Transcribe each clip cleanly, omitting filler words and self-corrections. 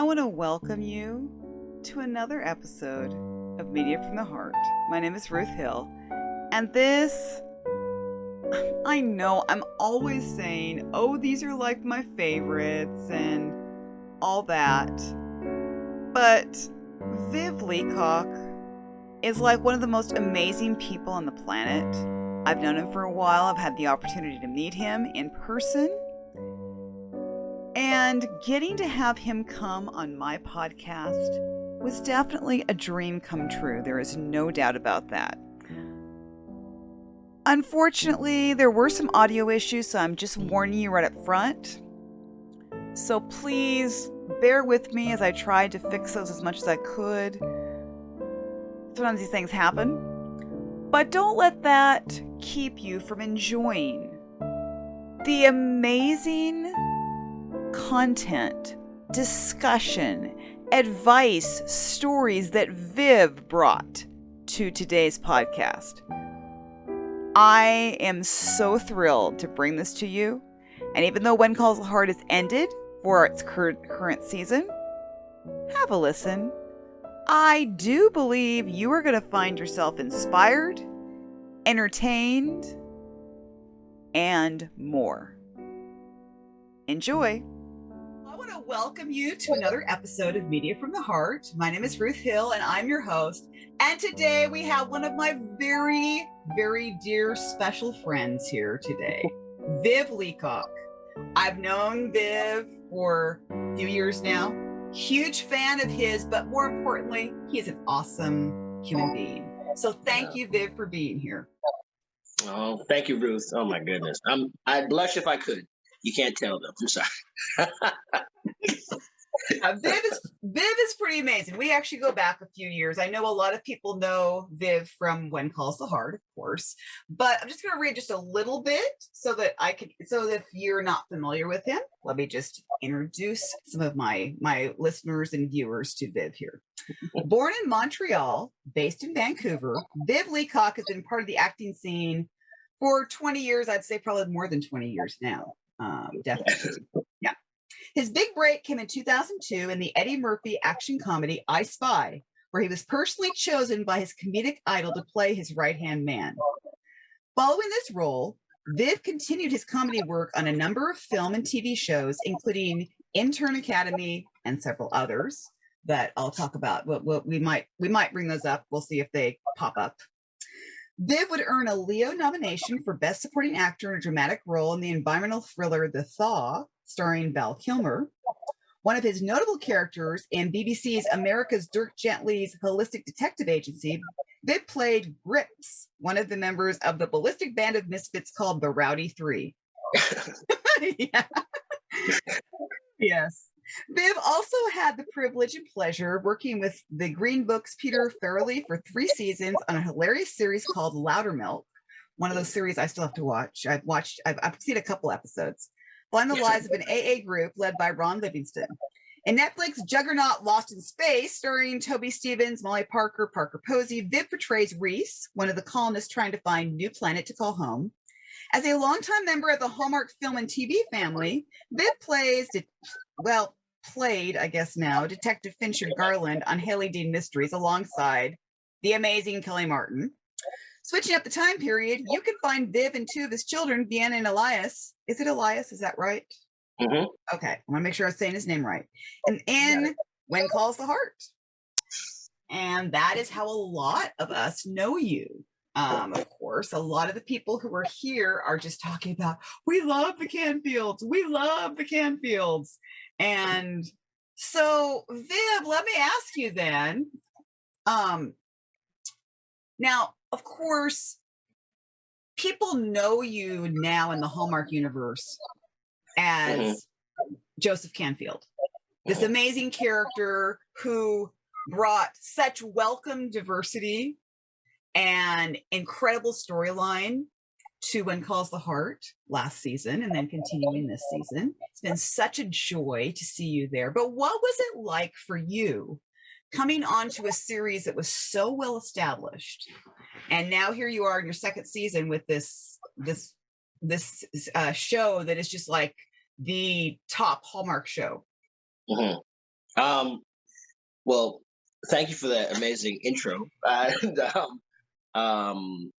I want to welcome you to another episode of Media from the Heart. My name is Ruth Hill, and this, I know I'm always saying, oh, these are like my favorites and all that, but Viv Leacock is like one of the most amazing people on the planet. I've known him for a while. I've had the opportunity to meet him in person. And getting to have him come on my podcast was definitely a dream come true. There is no doubt about that. Unfortunately, there were some audio issues, so I'm just warning you right up front. So please bear with me as I tried to fix those as much as I could. Sometimes these things happen. But don't let that keep you from enjoying the amazing content, discussion, advice, stories that Viv brought to today's podcast. I am so thrilled to bring this to you. And even though When Calls the Heart is ended for its current season, have a listen. I do believe you are going to find yourself inspired, entertained, and more. Enjoy. I want to welcome you to another episode of Media from the Heart. My name is Ruth Hill, and I'm your host. And today we have one of my very, very dear special friends here today, Viv Leacock. I've known Viv for a few years now. Huge fan of his, but more importantly, he is an awesome human being. So thank you, Viv, for being here. Oh, thank you, Ruth. Oh my goodness. I'd blush if I could. You can't tell them. I'm sorry. Viv is pretty amazing. We actually go back a few years. I know a lot of people know Viv from When Calls the Heart, of course, but I'm just going to read just a little bit so that if you're not familiar with him, let me just introduce some of my listeners and viewers to Viv here. Born in Montreal, based in Vancouver, Viv Leacock has been part of the acting scene for 20 years. I'd say probably more than 20 years now. Definitely. Yeah. His big break came in 2002 in the Eddie Murphy action comedy I Spy, where he was personally chosen by his comedic idol to play his right-hand man. Following this role, Viv continued his comedy work on a number of film and TV shows, including Intern Academy and several others that I'll talk about. We might bring those up. We'll see if they pop up. Viv would earn a Leo nomination for Best Supporting Actor in a Dramatic Role in the environmental thriller The Thaw, starring Val Kilmer. One of his notable characters in BBC's America's Dirk Gently's Holistic Detective Agency, Viv played Grips, one of the members of the ballistic band of misfits called the Rowdy Three. Yeah. Yes. Viv also had the privilege and pleasure of working with the Green Book's Peter Farrelly for 3 seasons on a hilarious series called Loudermilk. One of those series I still have to watch. I've seen a couple episodes. On the lives of an AA group led by Ron Livingston. In Netflix juggernaut Lost in Space, starring Toby Stephens, Molly Parker, Parker Posey, Viv portrays Reese, one of the colonists trying to find a new planet to call home. As a longtime member of the Hallmark film and TV family, Viv played, I guess now, Detective Fincher Garland on Halie Dean Mysteries alongside the amazing Kellie Martin. Switching up the time period, you can find Viv and 2 of his children, Vienna and Elias. Is it Elias? Is that right? Mm-hmm. Okay, I want to make sure I'm saying his name right. And in When Calls the Heart. And that is how a lot of us know you. Of course, a lot of the people who are here are just talking about, we love the Canfields. We love the Canfields. And so, Viv, let me ask you then. Now, of course, people know you now in the Hallmark universe as Joseph Canfield, this amazing character who brought such welcome diversity and incredible storyline to When Calls the Heart last season and then continuing this season. It's been such a joy to see you there. But what was it like for you coming onto a series that was so well established? And now here you are in your second season with this show that is just like the top Hallmark show. Um, well, thank you for that amazing intro. And um,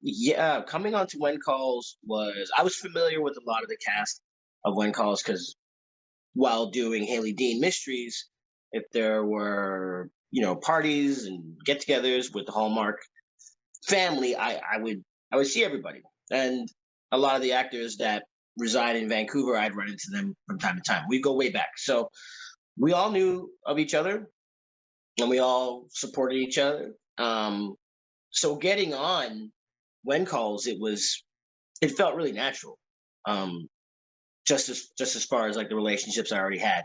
yeah, coming on to When Calls was I was familiar with a lot of the cast of When Calls because while doing Halie Dean Mysteries, if there were parties and get-togethers with the Hallmark family, I would see everybody, and a lot of the actors that reside in Vancouver, I'd run into them from time to time. We go way back, so we all knew of each other and we all supported each other. So getting on When Calls, it felt really natural. Um, just as far as like the relationships I already had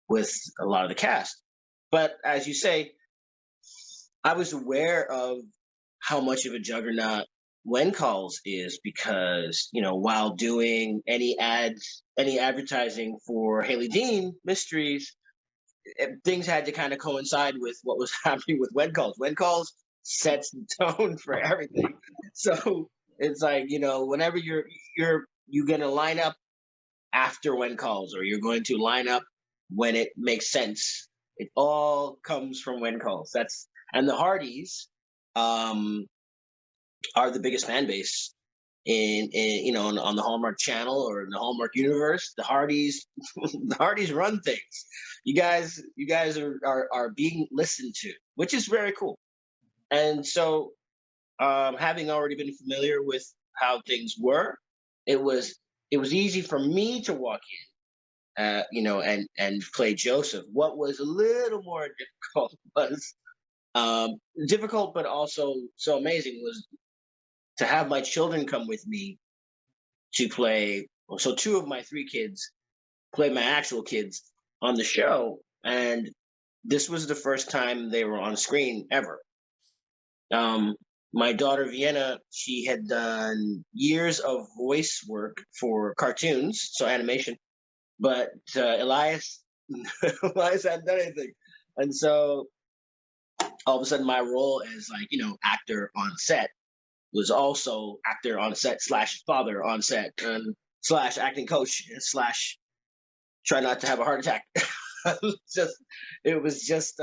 with a lot of the cast. But as you say, I was aware of how much of a juggernaut When Calls is because, while doing any ads, any advertising for Halie Dean Mysteries, things had to kind of coincide with what was happening with When Calls. When Calls sets the tone for everything. So it's like, whenever you're gonna line up after When Calls, or you're going to line up when it makes sense. It all comes from When Calls. And the Hardys um, are the biggest fan base on the Hallmark Channel or in the Hallmark universe. The Hardys, the Hardys run things. You guys are being listened to, which is very cool. And so, having already been familiar with how things were, it was it was easy for me to walk and play Joseph. What was a little more difficult was difficult, but also so amazing was to have my children come with me to play. So two of my three kids play my actual kids on the show, and this was the first time they were on screen ever. Um, my daughter Vienna, she had done years of voice work for cartoons, so animation, but Elias Elias hadn't done anything. And so all of a sudden my role as like, actor on set was also actor on set slash father on set and slash acting coach slash try not to have a heart attack. just it was just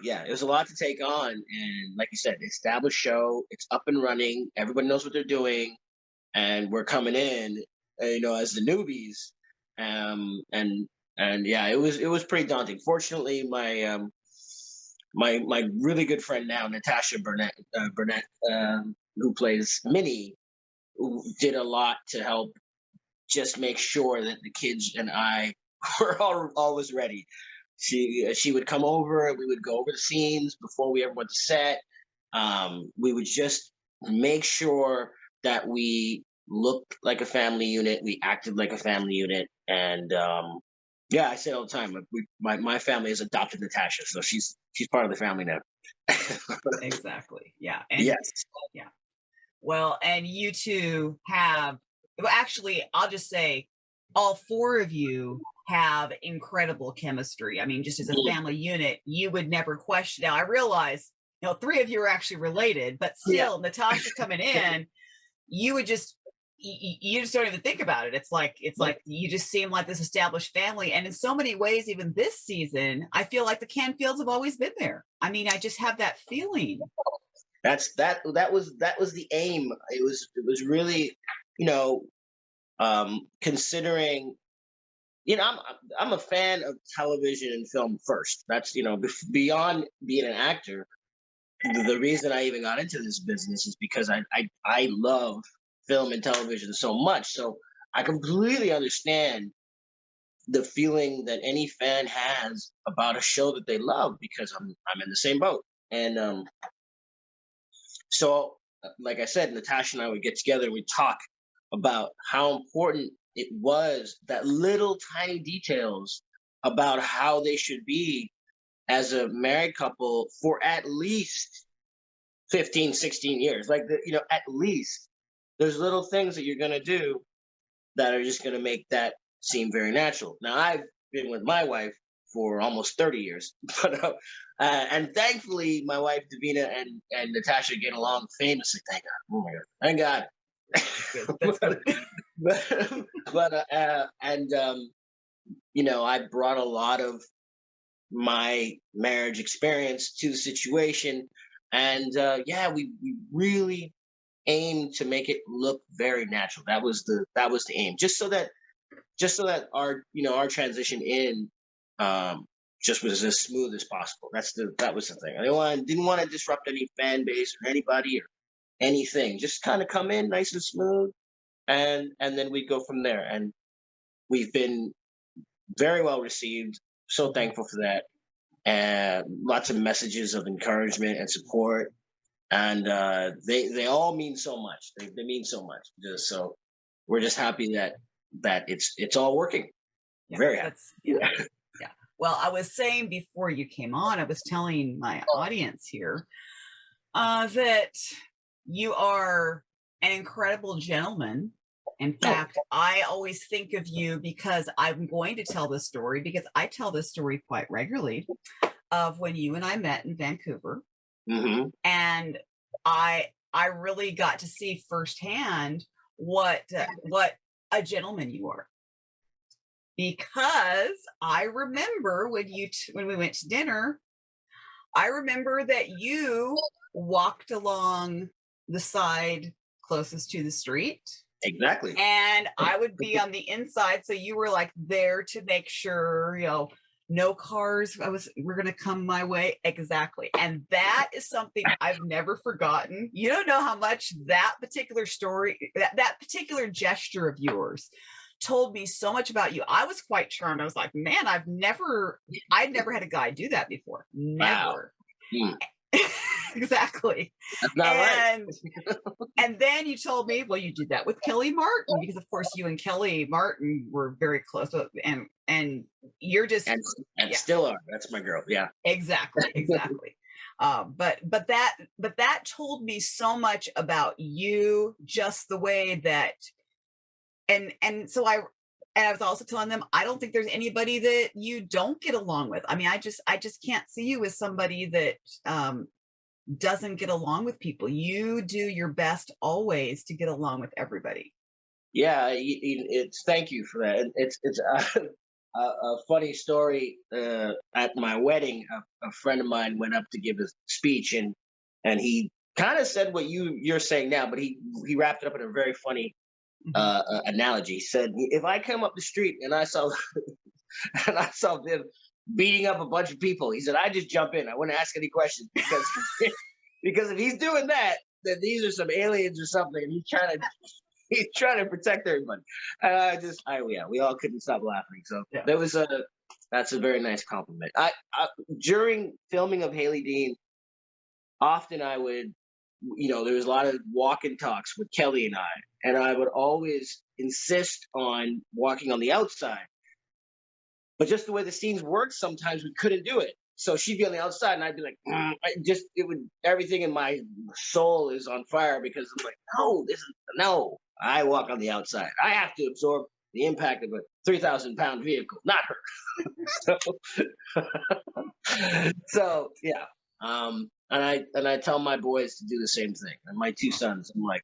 yeah, it was a lot to take on. And like you said, established show, it's up and running, everybody knows what they're doing, and we're coming in, as the newbies. And yeah, it was pretty daunting. Fortunately, my really good friend now, Natasha Burnett, who plays Minnie, who did a lot to help just make sure that the kids and I were always ready. She would come over and we would go over the scenes before we ever went to set. We would just make sure that we looked like a family unit, we acted like a family unit, and yeah, I say all the time, like, my family has adopted Natasha, so she's part of the family now. Exactly. Yeah. And Yes. yeah. Well, and you two have, well, actually, I'll just say all four of you have incredible chemistry. I mean, just as a Mm. family unit, you would never question. Now, I realize, three of you are actually related, but Yeah. still, Natasha coming in, you would just, you just don't even think about it. It's like you just seem like this established family. And in so many ways, even this season, I feel like the Canfields have always been there. I mean, I just have that feeling. That was the aim. It was really, you know, considering, I'm a fan of television and film first. That's, beyond being an actor. The reason I even got into this business is because I love film and television so much. So I completely understand the feeling that any fan has about a show that they love, because I'm in the same boat. And so, like I said, Natasha and I would get together and we talk about how important it was, that little tiny details about how they should be as a married couple for at least 15, 16 years. Like, at least there's little things that you're going to do that are just going to make that seem very natural. Now, I've been with my wife for almost 30 years, and thankfully, my wife Davina and Natasha get along famously. Thank God. Oh my God. Thank God. That's good. That's good. but and I brought a lot of my marriage experience to the situation, and we really aimed to make it look very natural. That was the aim, just so that our transition in um just was as smooth as possible. That was the thing. I didn't want to disrupt any fan base or anybody or anything. Just kind of come in nice and smooth, and then we go from there. And we've been very well received. So thankful for that. And lots of messages of encouragement and support. And they all mean so much. They mean so much. Just so we're just happy that it's all working. Yeah, Very happy. that's yeah, yeah. Well, I was saying before you came on, I was telling my audience here that you are an incredible gentleman. In fact, I always think of you because I'm going to tell this story because I tell this story quite regularly of when you and I met in Vancouver, Hmm. and I really got to see firsthand what a gentleman you are, because I remember when we went to dinner, I remember that you walked along the side closest to the street, Exactly. and I would be on the inside, so you were like there to make sure, no cars were going to come my way. Exactly. And that is something I've never forgotten. You don't know how much that particular story, that particular gesture of yours told me so much about you. I was quite charmed. I was like, man, I'd never had a guy do that before. Wow. Never. Hmm. Exactly. That's not right. And then you told me, well, you did that with Kellie Martin, because of course you and Kellie Martin were very close, and you're just And yeah, still are. That's my girl. Yeah. exactly. But that told me so much about you, just the way that, and I was also telling them, I don't think there's anybody that you don't get along with. I mean, I just can't see you as somebody that doesn't get along with people. You do your best always to get along with everybody. Yeah. It's thank you for that. And it's a funny story. At my wedding, a friend of mine went up to give a speech, and he kind of said what you're saying now, but he wrapped it up in a very funny Mhm. analogy. He said, if I come up the street and I saw and I saw Viv beating up a bunch of people, he said, I just jump in. I wouldn't ask any questions, because because if he's doing that, then these are some aliens or something, and he's trying to protect everybody. And yeah, we all couldn't stop laughing. So Yeah. that's a very nice compliment. During filming of Halie Dean, often I would, there was a lot of walk and talks with Kelly and I would always insist on walking on the outside. But just the way the scenes worked, sometimes we couldn't do it. So she'd be on the outside, and I'd be like, everything in my soul is on fire, because I'm like, no. I walk on the outside. I have to absorb the impact of a 3,000-pound vehicle, not her. So yeah. And I tell my boys to do the same thing. And my two sons, I'm like,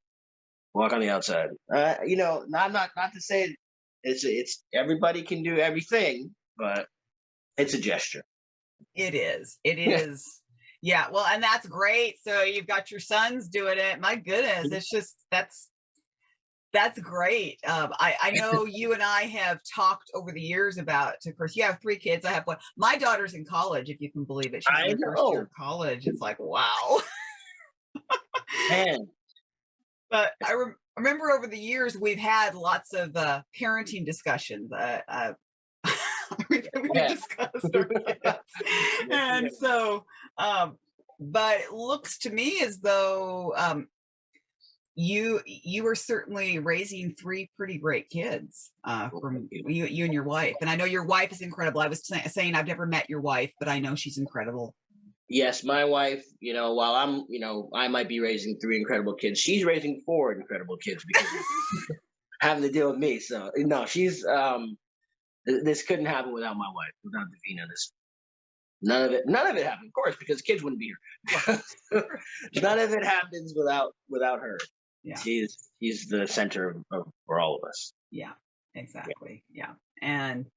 walk on the outside. Not to say it's everybody can do everything, but it's a gesture. It is. It is. Yeah. Well, and that's great. So you've got your sons doing it. My goodness, it's just that's great. I know you and I have talked over the years about. Of course, you have 3 kids. I have one. My daughter's in college, if you can believe it. She's I in the first year know, of college. It's like, wow. man. But remember over the years we've had lots of parenting discussions. We Yeah. discussed our kids. And so, but it looks to me as though you are certainly raising 3 pretty great kids from you and your wife. And I know your wife is incredible. I was saying I've never met your wife, but I know she's incredible. Yes, my wife, while I might be raising 3 incredible kids, she's raising 4 incredible kids, because of having to deal with me. So no, she's this couldn't happen without my wife, without Davina. None of it happened, of course, because kids wouldn't be here. None of it happens without her. Yeah. She's the center of for all of us. Yeah, exactly. Yeah. And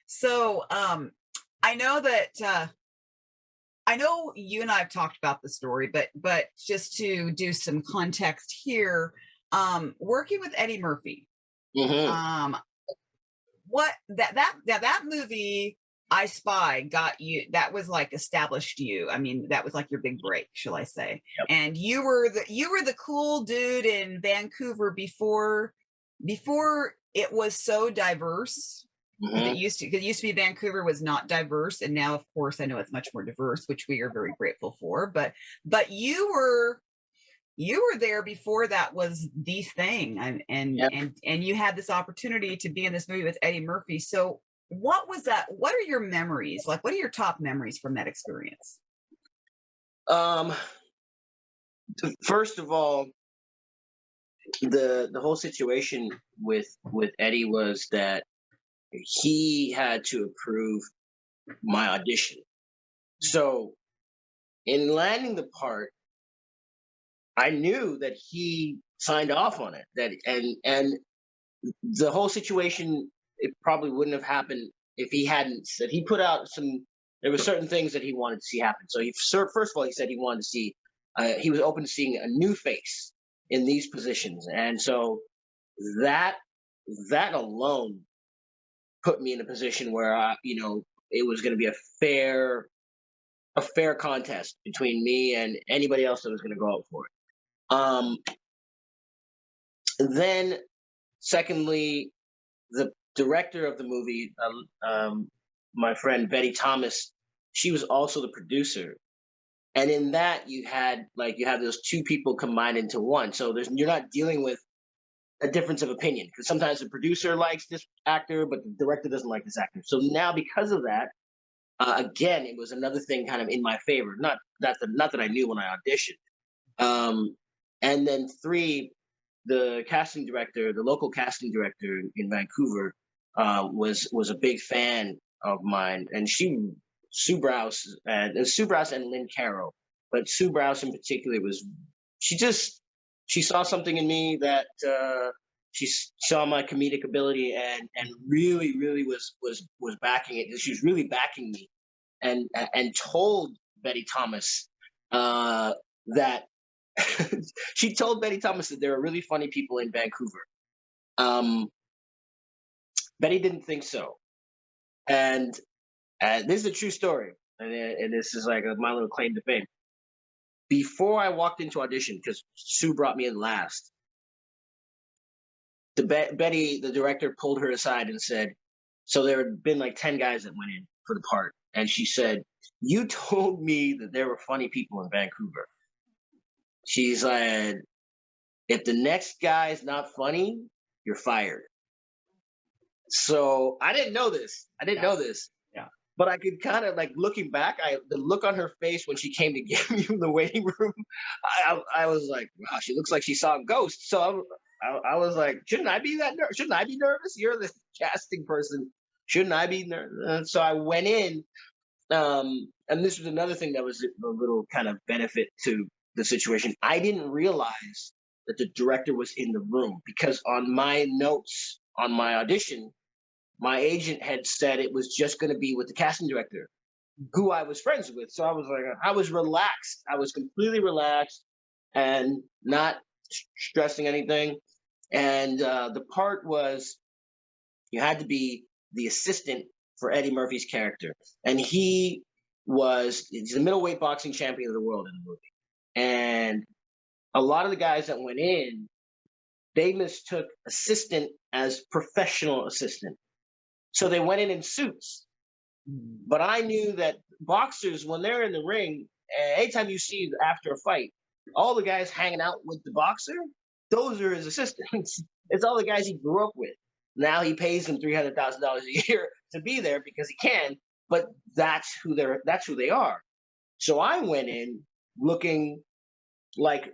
So, I know that I know you and I have talked about the story, but just to do some context here, working with Eddie Murphy, Hmm. um, what that movie I Spy got you, that was like established you. I mean, that was like your big break, shall I say. Yep. And you were the cool dude in Vancouver before it was so diverse. Because Hmm. it used to be Vancouver was not diverse, and now, of course, I know it's much more diverse, which we are very grateful for. But you were there before that was the thing, Yep. and you had this opportunity to be in this movie with Eddie Murphy. So what was that? What are your memories? Like, what are your top memories from that experience? Um, First of all, the whole situation with Eddie was that he had to approve my audition. So in landing the part, I knew that he signed off on it. That and the whole situation, it probably wouldn't have happened if he hadn't said. He put out some. There were certain things that he wanted to see happen. So first of all, he said he wanted to see. He was open to seeing a new face in these positions, and so that that alone put me in a position where it was going to be a fair contest between me and anybody else that was going to go out for it. Then, secondly, the director of the movie, my friend Betty Thomas, she was also the producer. And in that, you have those two people combined into one. So you're not dealing with a difference of opinion because sometimes the producer likes this actor, but the director doesn't like this actor. So now, because of that, again, it was another thing kind of in my favor. Not that I knew when I auditioned. Um, and then three, the local casting director in Vancouver, was a big fan of mine, and Sue Browse and Lynn Carroll, but Sue Browse in particular she just she saw something in me that saw my comedic ability and really was backing it. She was really backing me and told Betty Thomas that she told Betty Thomas that there are really funny people in Vancouver. Um, Betty didn't think so, and this is a true story, and this is like my little claim to fame. Before I walked into audition, because Sue brought me in last, Betty, the director, pulled her aside and said, "So there had been like 10 guys that went in for the part," and she said, "You told me that there were funny people in Vancouver." She's like, "If the next guy is not funny, you're fired." So I didn't know this. I didn't Yeah, know this, yeah. but I could kind of like looking back. The look on her face when she came to get me in the waiting room, I was like, wow, she looks like she saw a ghost. So I was like, shouldn't I be Shouldn't I be nervous? You're the casting person. Shouldn't I be nervous? So I went in, and this was another thing that was a little kind of benefit to the situation. I didn't realize that the director was in the room because on my notes on my audition, my agent had said it was just going to be with the casting director who I was friends with. So I was like, I was relaxed. I was completely relaxed and not stressing anything. And the part was you had to be the assistant for Eddie Murphy's character. And he's the middleweight boxing champion of the world in the movie. And a lot of the guys that went in, they mistook assistant as professional assistant. So they went in suits. Mm. But I knew that boxers, when they're in the ring, anytime you see after a fight, all the guys hanging out with the boxer, those are his assistants. It's all the guys he grew up with. Now he pays them $300,000 a year to be there because he can, but that's who they are. So I went in looking like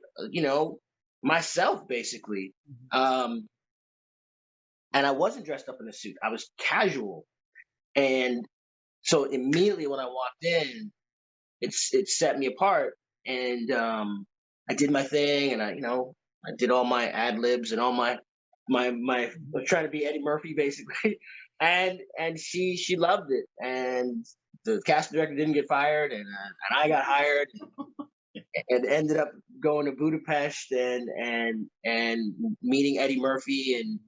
myself basically, um, and I wasn't dressed up in a suit. I was casual, and so immediately when I walked in, it set me apart, and I did my thing, and I did all my ad libs and all my trying to be Eddie Murphy basically, and she loved it, and the casting director didn't get fired, and I got hired, and ended up going to Budapest and meeting Eddie Murphy, and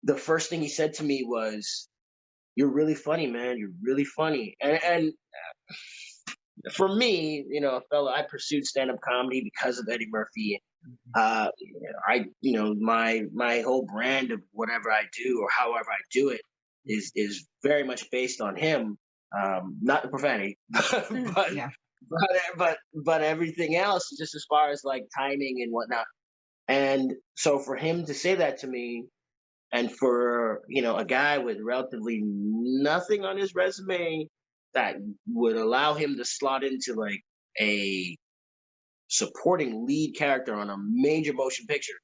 the first thing he said to me was, "You're really funny, man. You're really funny." And for me, a fellow, I pursued stand up comedy because of Eddie Murphy. My whole brand of whatever I do or however I do it is very much based on him. Not the profanity, but Yeah. but everything else, just as far as like timing and whatnot. And so for him to say that to me, and for a guy with relatively nothing on his resume that would allow him to slot into like a supporting lead character on a major motion picture,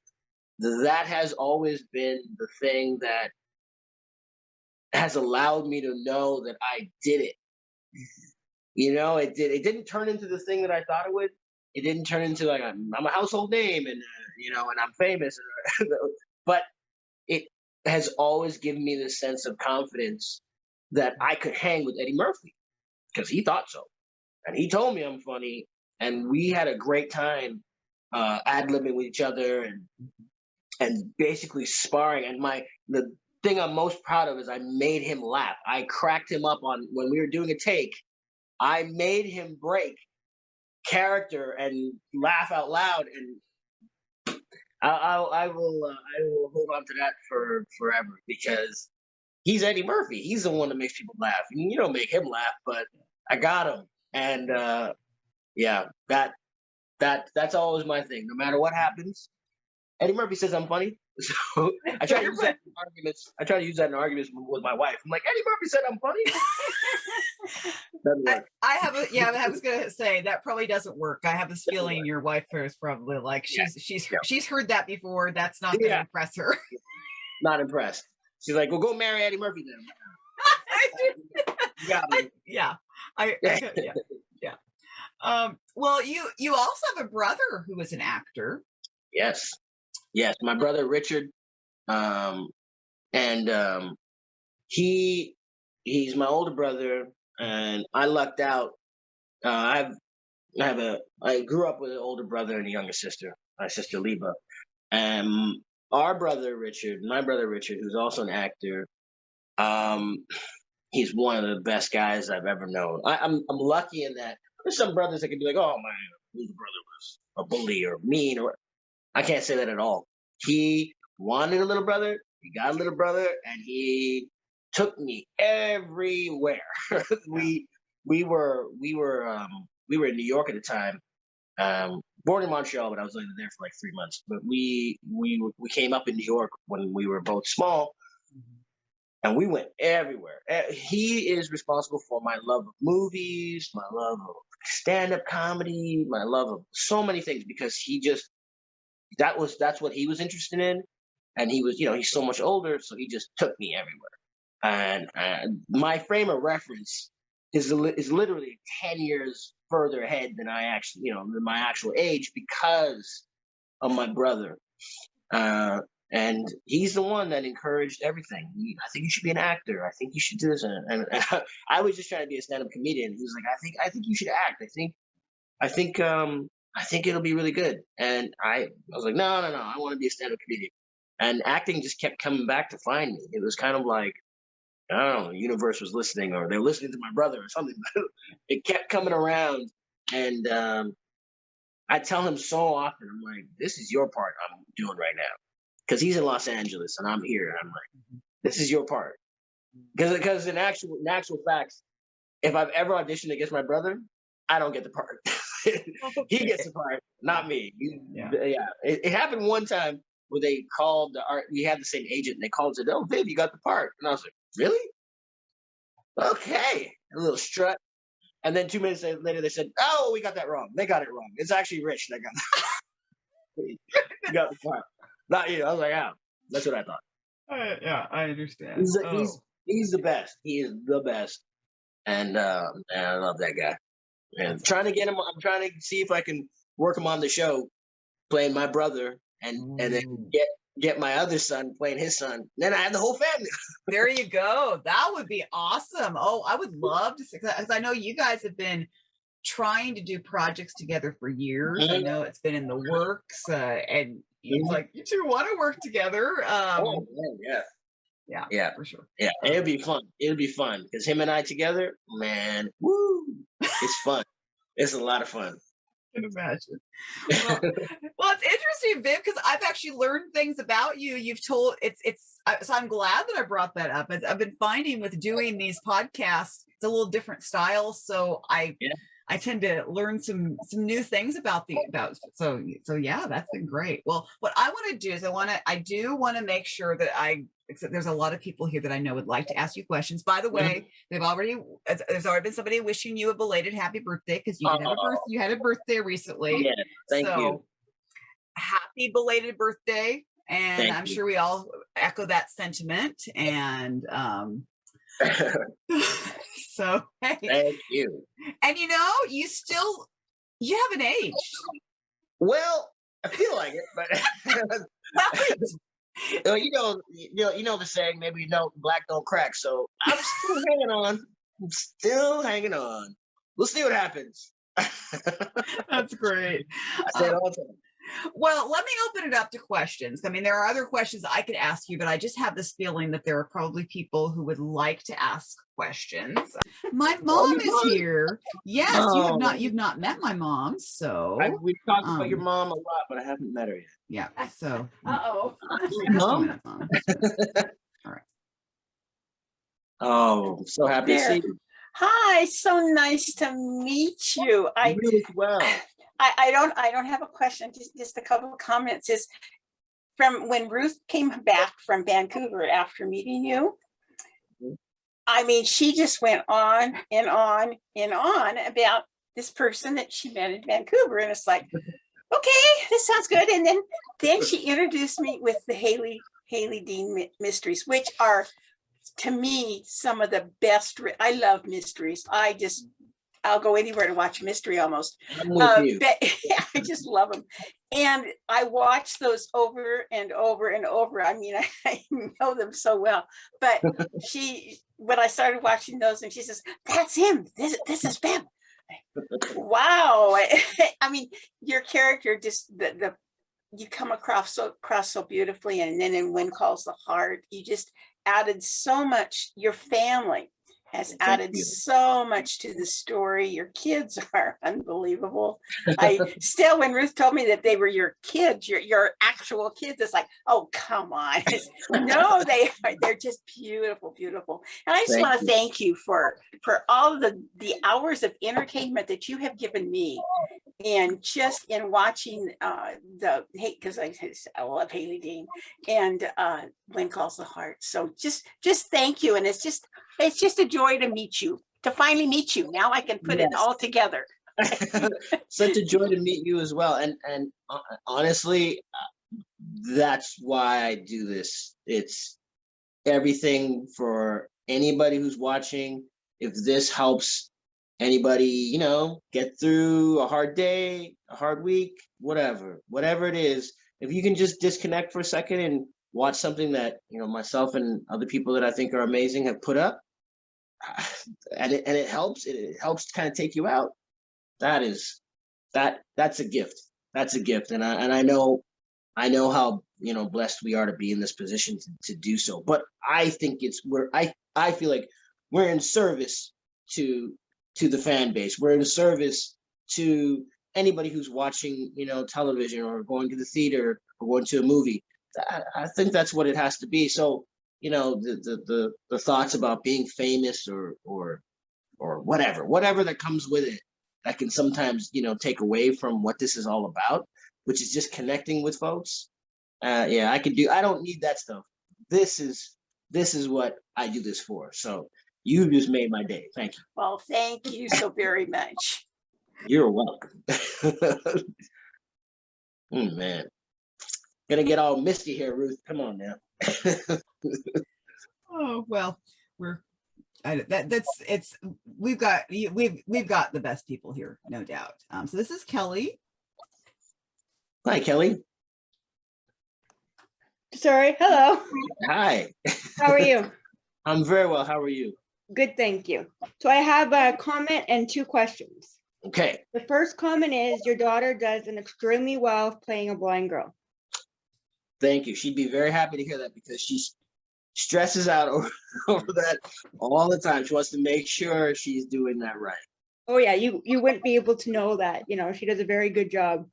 that has always been the thing that has allowed me to know that I did it. It didn't turn into the thing that I thought it would. It didn't turn into like I'm a household name, and and I'm famous, but it has always given me this sense of confidence that I could hang with Eddie Murphy because he thought so, and he told me I'm funny, and we had a great time ad-libbing with each other and basically sparring. And the thing I'm most proud of is I made him laugh. I cracked him up on when we were doing a take. I made him break character and laugh out loud, and I will hold on to that for forever because he's Eddie Murphy. He's the one that makes people laugh. I mean, you don't make him laugh, but I got him, and yeah, that's always my thing. No matter what happens, Eddie Murphy says I'm funny, so I try to use that in arguments. I try to use that in arguments with my wife. I'm like, Eddie Murphy said I'm funny. Doesn't work. I was gonna say that probably doesn't work. I have this feeling your wife is probably like she's heard that before. That's not gonna impress her. Not impressed. She's like, well, go marry Eddie Murphy then. Yeah. Well, you also have a brother who is an actor. Yes, my brother Richard, and he's my older brother, and I lucked out. I grew up with an older brother and a younger sister, my sister Liba, and my brother Richard, who's also an actor. He's one of the best guys I've ever known. I'm lucky in that there's some brothers that can be like, oh my older brother was a bully or mean, or I can't say that at all. He wanted a little brother, he got a little brother, and he took me everywhere. we were in New York at the time. Born in Montreal, but I was only there for like 3 months. But we came up in New York when we were both small, and we went everywhere. He is responsible for my love of movies, my love of stand-up comedy, my love of so many things because that's what he was interested in, and he was he's so much older, so he just took me everywhere. And my frame of reference is literally 10 years further ahead than I actually than my actual age because of my brother. And he's the one that encouraged everything. I think you should be an actor. I think you should do this. And I was just trying to be a stand-up comedian. He was like, I think you should act. I think it'll be really good. And I was like, no. I want to be a stand-up comedian. And acting just kept coming back to find me. It was kind of like, I don't know, the universe was listening, or they're listening to my brother or something. It kept coming around. And I tell him so often, I'm like, this is your part I'm doing right now. Because he's in Los Angeles and I'm here. And I'm like, this is your part. Because in actual facts, if I've ever auditioned against my brother, I don't get the part. He gets the part, not me. It happened one time where they called we had the same agent, and they called and said, oh, Viv, you got the part. And I was like, really? Okay. A little strut. And then 2 minutes later, they said, oh, we got that wrong. They got it wrong. It's actually Rich that got the part. Not you. I was like, that's what I thought. I understand. He's the best. He is the best. And I love that guy. And I'm trying to get him. I'm trying to see if I can work him on the show, playing my brother, and then get my other son playing his son. Then I have the whole family. There you go. That would be awesome. Oh, I would love to see, because I know you guys have been trying to do projects together for years. I know it's been in the works, and it's like you two want to work together. Oh man, yeah. Yeah, for sure. Yeah, it'll be fun. It'll be fun because him and I together, man, woo, it's fun. It's a lot of fun. I can imagine. Well, it's interesting, Viv, because I've actually learned things about you. You've told so I'm glad that I brought that up. I've been finding with doing these podcasts, it's a little different style, so I tend to learn some new things about so yeah, that's been great. Well, what I want to do is I do want to make sure that except there's a lot of people here that I know would like to ask you questions. By the way, there's already been somebody wishing you a belated happy birthday because you had a birthday recently. Yeah, thank you. Happy belated birthday. And Thank I'm you. sure we all echo that sentiment. And so hey. Thank you. And you haven't aged. Well, I feel like it, but you know the saying, maybe black don't crack. So I'm still hanging on. I'm still hanging on. We'll see what happens. That's great. I say it all the time. Well, let me open it up to questions. I mean, there are other questions I could ask you, but I just have this feeling that there are probably people who would like to ask questions. My mom is here. Yes, you've not met my mom, so we've talked about your mom a lot, but I haven't met her yet. Yeah. So Mom? All right. Oh, I'm so happy to see you. Hi, so nice to meet you. You as well. I don't have a question, just a couple of comments. Is from when Ruth came back from Vancouver after meeting you, I mean, she just went on and on and on about this person that she met in Vancouver, and it's like, okay, this sounds good. And then she introduced me with the Halie Dean Mysteries, which are, to me, some of the best. I love mysteries. I'll go anywhere to watch a mystery almost. But, yeah, I just love them. And I watch those over and over and over. I mean, I know them so well. But when I started watching those, and she says, "That's him. This is Viv." Wow. I mean, your character just you come across so beautifully. And then in When Calls the Heart, you just added so much. Your family has added so much to the story. Your kids are unbelievable. When Ruth told me that they were your kids, your actual kids, it's like, oh, come on. No, they're just beautiful, beautiful. And I just want to thank you for all the hours of entertainment that you have given me. And just in watching because I love Halie Dean and When Calls the Heart. So just thank you. And it's just a joy to finally meet you. Now I can put it all together. Such a joy to meet you as well. And honestly, that's why I do this. It's everything for anybody who's watching. If this helps anybody, get through a hard day, a hard week, whatever it is, if you can just disconnect for a second and watch something that, myself and other people that I think are amazing have put up, and it helps kind of take you out. That's a gift. That's a gift. And I know how, blessed we are to be in this position to do so. But I think I feel like we're in service to the fan base. We're in service to anybody who's watching, television or going to the theater or going to a movie. I think that's what it has to be. So, the thoughts about being famous or whatever that comes with it, that can sometimes, take away from what this is all about, which is just connecting with folks. I don't need that stuff. This is what I do this for. So you just made my day. Thank you. Well, thank you so very much. You're welcome. Man. Gonna get all misty here, Ruth. Come on now. Oh, well, we've got the best people here, no doubt. So this is Kellie. Hi, Kellie. Sorry. Hello. Hi. How are you? I'm very well. How are you? Good, thank you. So I have a comment and 2 questions. Okay. The first comment is your daughter does an extremely well playing a blind girl. Thank you. She'd be very happy to hear that because she stresses out over that all the time. She wants to make sure she's doing that right. Oh yeah, you wouldn't be able to know that. You know, she does a very good job.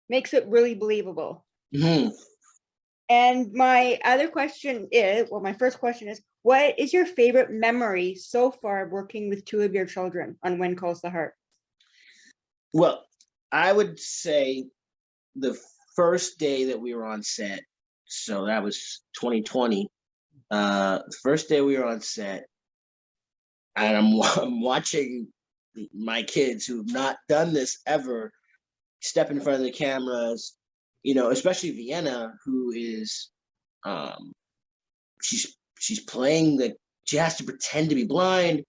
Makes it really believable. Mm-hmm. And my other question is, well, my first question is, what is your favorite memory so far working with 2 of your children on When Calls the Heart? Well, I would say the first day that we were on set, so that was 2020. The first day we were on set, and I'm watching my kids who've not done this ever step in front of the cameras, you know, especially Vienna, who is she's playing she has to pretend to be blind.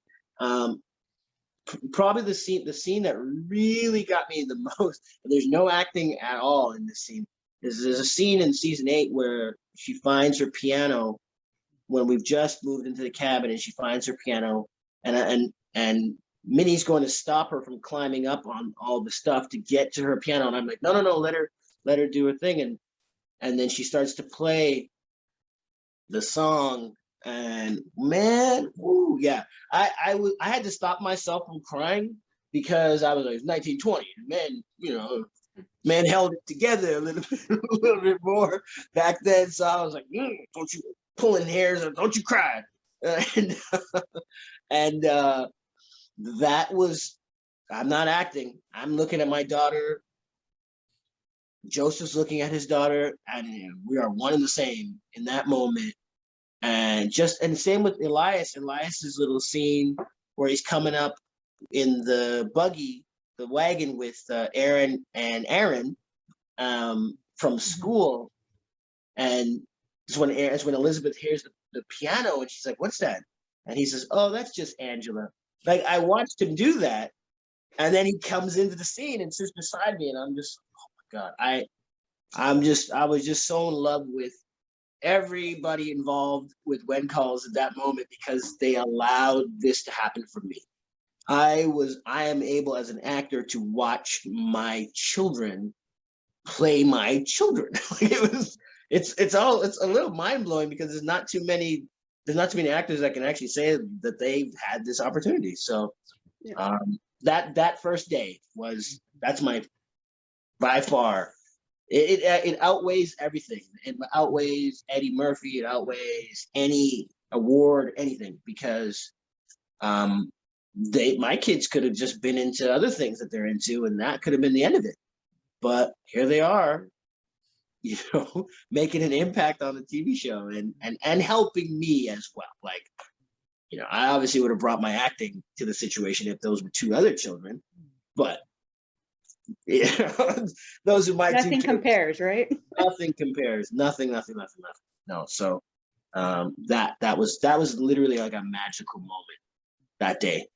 Probably the scene that really got me the most, there's no acting at all in this scene, is there's a scene in season 8 where she finds her piano when we've just moved into the cabin, and she finds her piano, and Minnie's going to stop her from climbing up on all the stuff to get to her piano, and I'm like, no, let her do her thing, and then she starts to play the song, and man, ooh, yeah, I had to stop myself from crying because I was like, 1920, men, you know, man held it together a little bit more back then, so I was like, don't you pulling hairs, or don't you cry, and and that was, I'm not acting, I'm looking at my daughter, Joseph's looking at his daughter, and we are one and the same in that moment. And same with Elias's little scene where he's coming up in the buggy, the wagon with Aaron and Aaron from school, and it's when Elizabeth hears the piano, and she's like, "What's that?" And he says, "Oh, that's just Angela." Like, I watched him do that, and then he comes into the scene and sits beside me, and I'm just, oh my God, I was just so in love with everybody involved with When Calls at that moment because they allowed this to happen for me. I am able as an actor to watch my children play my children. It's a little mind blowing because there's not too many actors that can actually say that they've had this opportunity. So that first day that's my, by far, it outweighs everything. It outweighs Eddie Murphy. It outweighs any award, anything, because my kids could have just been into other things that they're into, and that could have been the end of it. But here they are, you know, making an impact on the TV show and helping me as well. Like, you know, I obviously would have brought my acting to the situation if those were 2 other children, but you know, those who might nothing compares, right? Nothing compares. Nothing. No. So that was literally like a magical moment that day.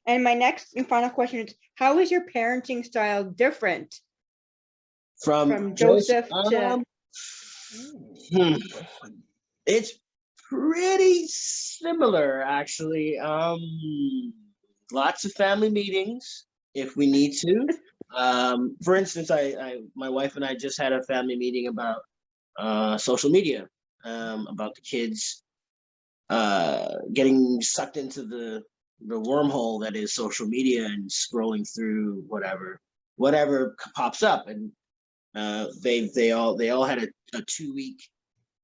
And my next and final question is, how is your parenting style different from Joseph to? It's pretty similar, actually. Lots of family meetings if we need to. For instance, my wife and I just had a family meeting about social media, about the kids getting sucked into the wormhole that is social media and scrolling through whatever pops up, and they all had a 2-week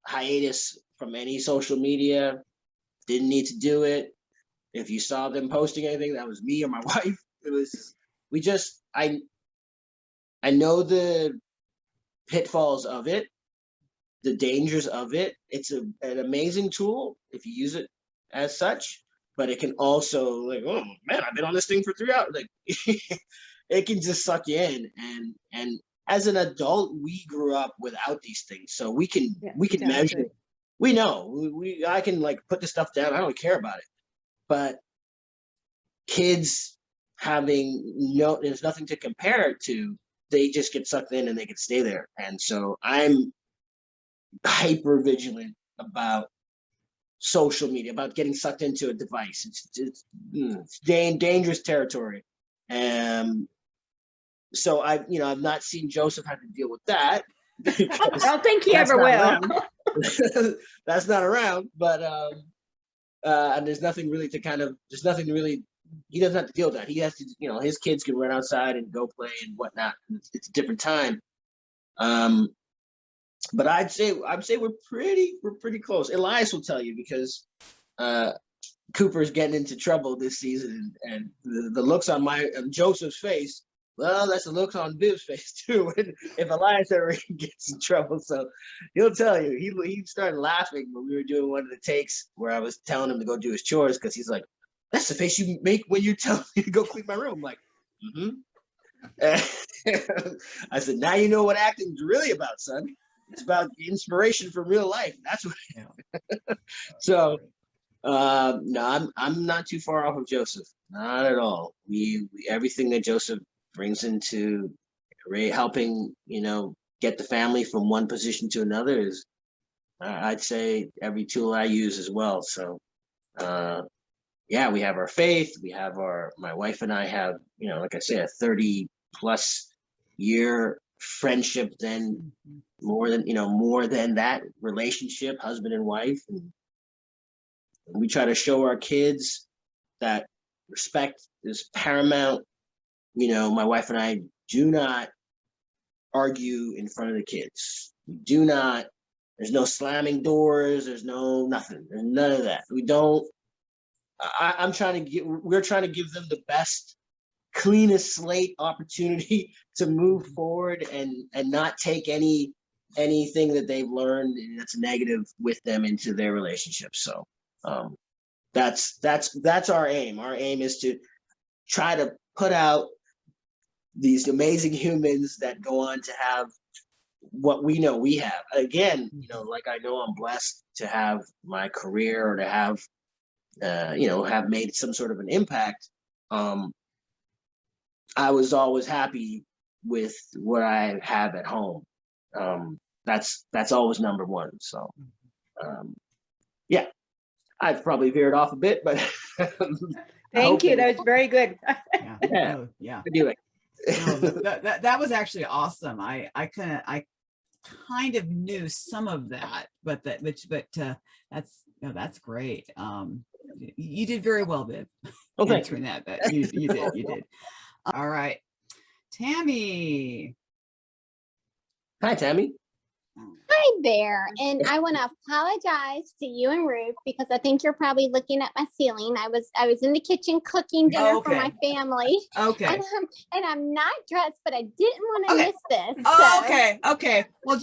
hiatus from any social media. Didn't need to do it. If you saw them posting anything, that was me or my wife. It was, I know the pitfalls of it, the dangers of it. It's an amazing tool if you use it as such, but it can also, like, oh man, I've been on this thing for 3 hours. Like, it can just suck you in. And as an adult, we grew up without these things, so we can measure. We know I can, like, put this stuff down. I don't care about it. But kids there's nothing to compare it to. They just get sucked in and they can stay there. And so I'm hyper vigilant about social media, about getting sucked into a device. It's dangerous territory. So I've not seen Joseph have to deal with that. I don't think he ever will. That's not around, but and there's nothing really, he doesn't have to deal with that. He has to, his kids can run outside and go play and whatnot. It's a different time. But I'd say we're pretty close. Elias will tell you, because Cooper's getting into trouble this season, and the looks on Joseph's face, well, that's the looks on Viv's face too. If Elias ever gets in trouble, so he'll tell you. He started laughing when we were doing one of the takes where I was telling him to go do his chores, because he's like, "That's the face you make when you tell me to go clean my room." I'm like, I said, "Now you know what acting's really about, son. It's about inspiration from real life. That's what." So, no, I'm not too far off of Joseph. Not at all. We everything that Joseph brings into helping, get the family from one position to another is, I'd say, every tool I use as well. So, yeah, we have our faith. We have my wife and I have, like I said, a 30+ year friendship, then more than that relationship, husband and wife. And we try to show our kids that respect is paramount. My wife and I do not argue in front of the kids. We do not, there's no slamming doors. There's no nothing. There's none of that. We don't, we're trying to give them the best, cleanest slate opportunity to move forward and not take anything that they've learned that's negative with them into their relationship. So that's our aim. Our aim is to try to put out these amazing humans that go on to have what we know we have. Again, like, I know I'm blessed to have my career, or to have have made some sort of an impact. I was always happy with what I have at home. That's always number one. So, yeah, I've probably veered off a bit, but Thank you. That was very good. Yeah. Anyway. No, that was actually awesome. I kind of knew some of that, but that's great. You did very well, Viv. Okay. Answering that, but you did. All right, Tammy. Hi, Tammy. Hi there, and I want to apologize to you and Ruth, because I think you're probably looking at my ceiling. I was in the kitchen cooking dinner for my family. Okay. And I'm not dressed, but I didn't want to miss this. Oh, okay. Well,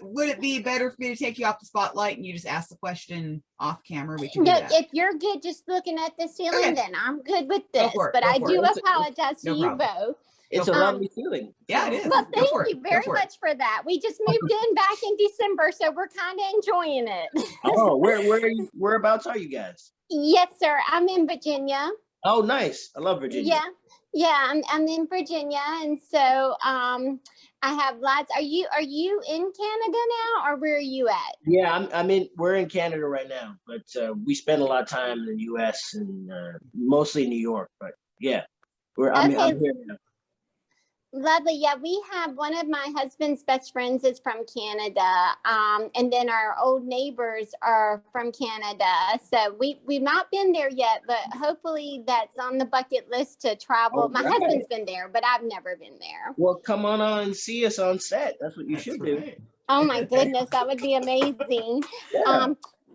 would it be better for me to take you off the spotlight and you just ask the question off camera? We can do that. If you're good just looking at the ceiling, then I'm good with this. But I do apologize to you both. It's a lovely feeling. Yeah, it is. Well, thank you very much for that. We just moved in back in December, so we're kind of enjoying it. Oh, whereabouts are you guys? Yes, sir. I'm in Virginia. Oh, nice. I love Virginia. Yeah. I'm in Virginia, and so I have lots. Are you in Canada now, or where are you at? Yeah, we're in Canada right now, but we spend a lot of time in the U.S. and mostly New York. But yeah, I'm here now. Lovely. Yeah, we have one of my husband's best friends is from Canada. And then our old neighbors are from Canada. So we've not been there yet, but hopefully that's on the bucket list to travel. My husband's been there, but I've never been there. Well, come on and see us on set. That's what you should do. Oh my goodness, that would be amazing. Yeah.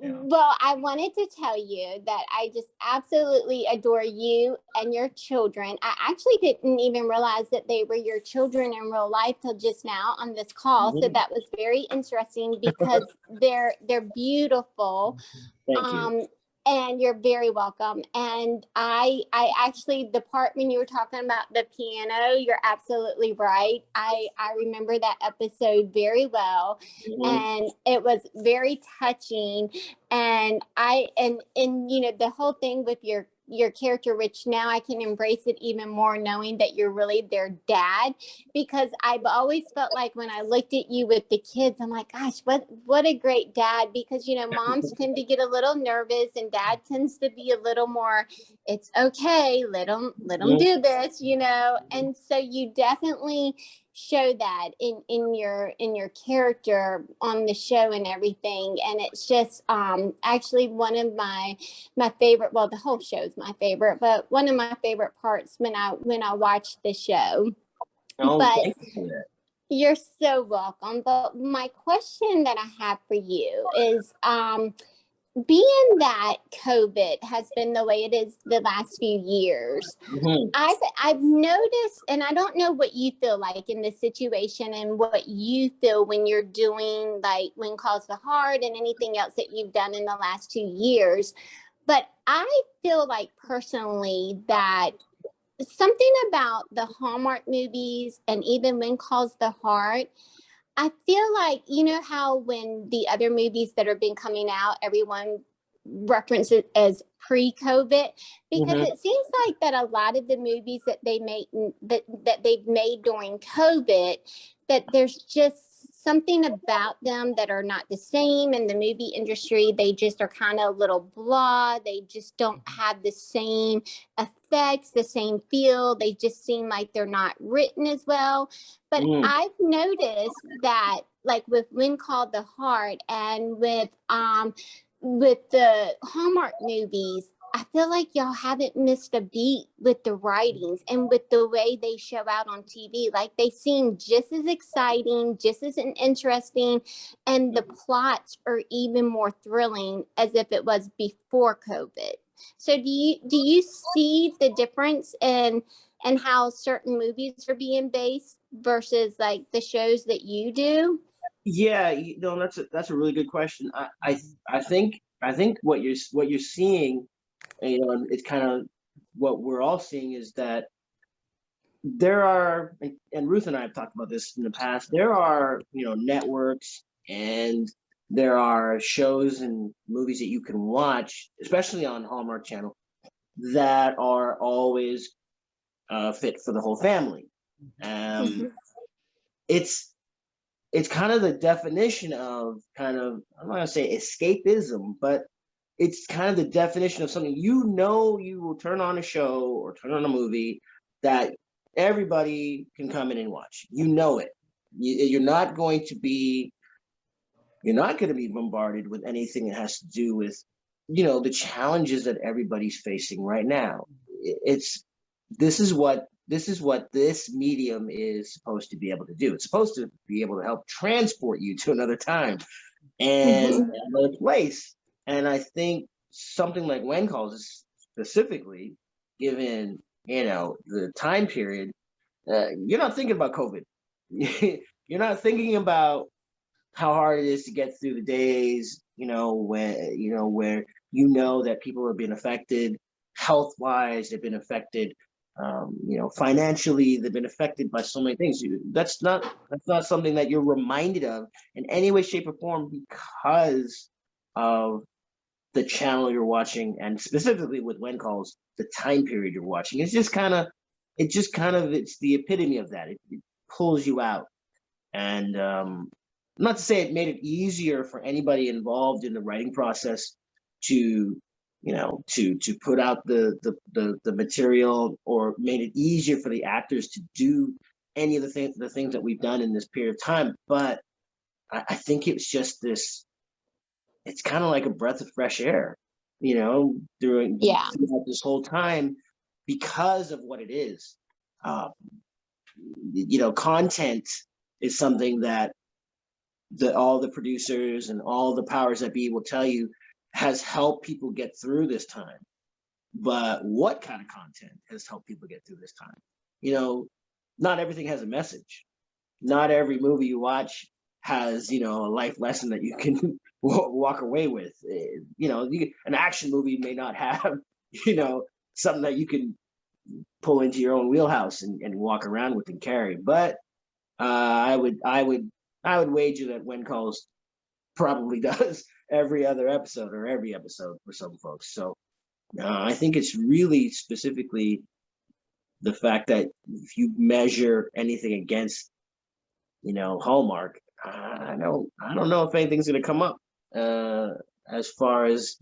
Well, I wanted to tell you that I just absolutely adore you and your children. I actually didn't even realize that they were your children in real life till just now on this call. So that was very interesting, because they're beautiful. Thank you. And you're very welcome. And I actually, the part when you were talking about the piano, you're absolutely right. I remember that episode very well. And it was very touching. And the whole thing with your your character, which now I can embrace it even more, knowing that you're really their dad, because I've always felt like when I looked at you with the kids, I'm like, gosh, what a great dad, because, you know, moms tend to get a little nervous and dad tends to be a little more, it's okay, let them do this, you know. And so you definitely show that in your character on the show and everything. And it's just actually one of my favorite, well, the whole show is my favorite, but one of my favorite parts when I watch the show. Oh, But thank you for that. you're so welcome. But my question that I have for you is being that COVID has been the way it is the last few years, I've noticed, and I don't know what you feel like in this situation and what you feel when you're doing like When Calls the Heart and anything else that you've done in the last 2 years. But I feel like personally that something about the Hallmark movies and even When Calls the Heart, I feel like, you know how when the other movies that have been coming out, everyone references it as pre-COVID, because it seems like that a lot of the movies that they make that they've made during COVID, that there's just something about them that are not the same in the movie industry. They just are kind of a little blah. They just don't have the same effects, the same feel. They just seem like they're not written as well. But I've noticed that, like with When Called the Heart and with the Hallmark movies, I feel like y'all haven't missed a beat with the writings and with the way they show out on TV. Like they seem just as exciting, just as interesting, and the plots are even more thrilling as if it was before COVID. So do you see the difference in how certain movies are being based versus like the shows that you do? Yeah, that's a really good question. I think what you're seeing, you know, and it's kind of what we're all seeing, is that there are, and Ruth and I have talked about this in the past, there are, you know, networks and there are shows and movies that you can watch, especially on Hallmark Channel, that are always fit for the whole family. It's kind of the definition of kind of, I'm not gonna say escapism, but it's kind of the definition of something, you know, you will turn on a show or turn on a movie that everybody can come in and watch. You know it. You're not going to be bombarded with anything that has to do with, you know, the challenges that everybody's facing right now. This is what this medium is supposed to be able to do. It's supposed to be able to help transport you to another time and another place. And I think something like When Calls, specifically, given, you know, the time period, you're not thinking about COVID. You're not thinking about how hard it is to get through the days, you know, where you know that people have been affected health-wise, they've been affected, you know, financially, they've been affected by so many things. That's not something that you're reminded of in any way, shape, or form because of the channel you're watching, and specifically with When Calls, the time period you're watching. It's the epitome of that. It pulls you out. And not to say it made it easier for anybody involved in the writing process to, you know, to put out the material, or made it easier for the actors to do any of the things that we've done in this period of time. But I think it was just this, it's kind of like a breath of fresh air, you know, throughout this whole time, because of what it is. You know, content is something that all the producers and all the powers that be will tell you has helped people get through this time. But what kind of content has helped people get through this time? You know, not everything has a message. Not every movie you watch has, you know, a life lesson that you can walk away with. You know, an action movie may not have, you know, something that you can pull into your own wheelhouse and walk around with and carry. But I would wager that When Calls probably does every other episode, or every episode for some folks. So I think it's really specifically the fact that if you measure anything against, Hallmark, I don't know if anything's going to come up as far as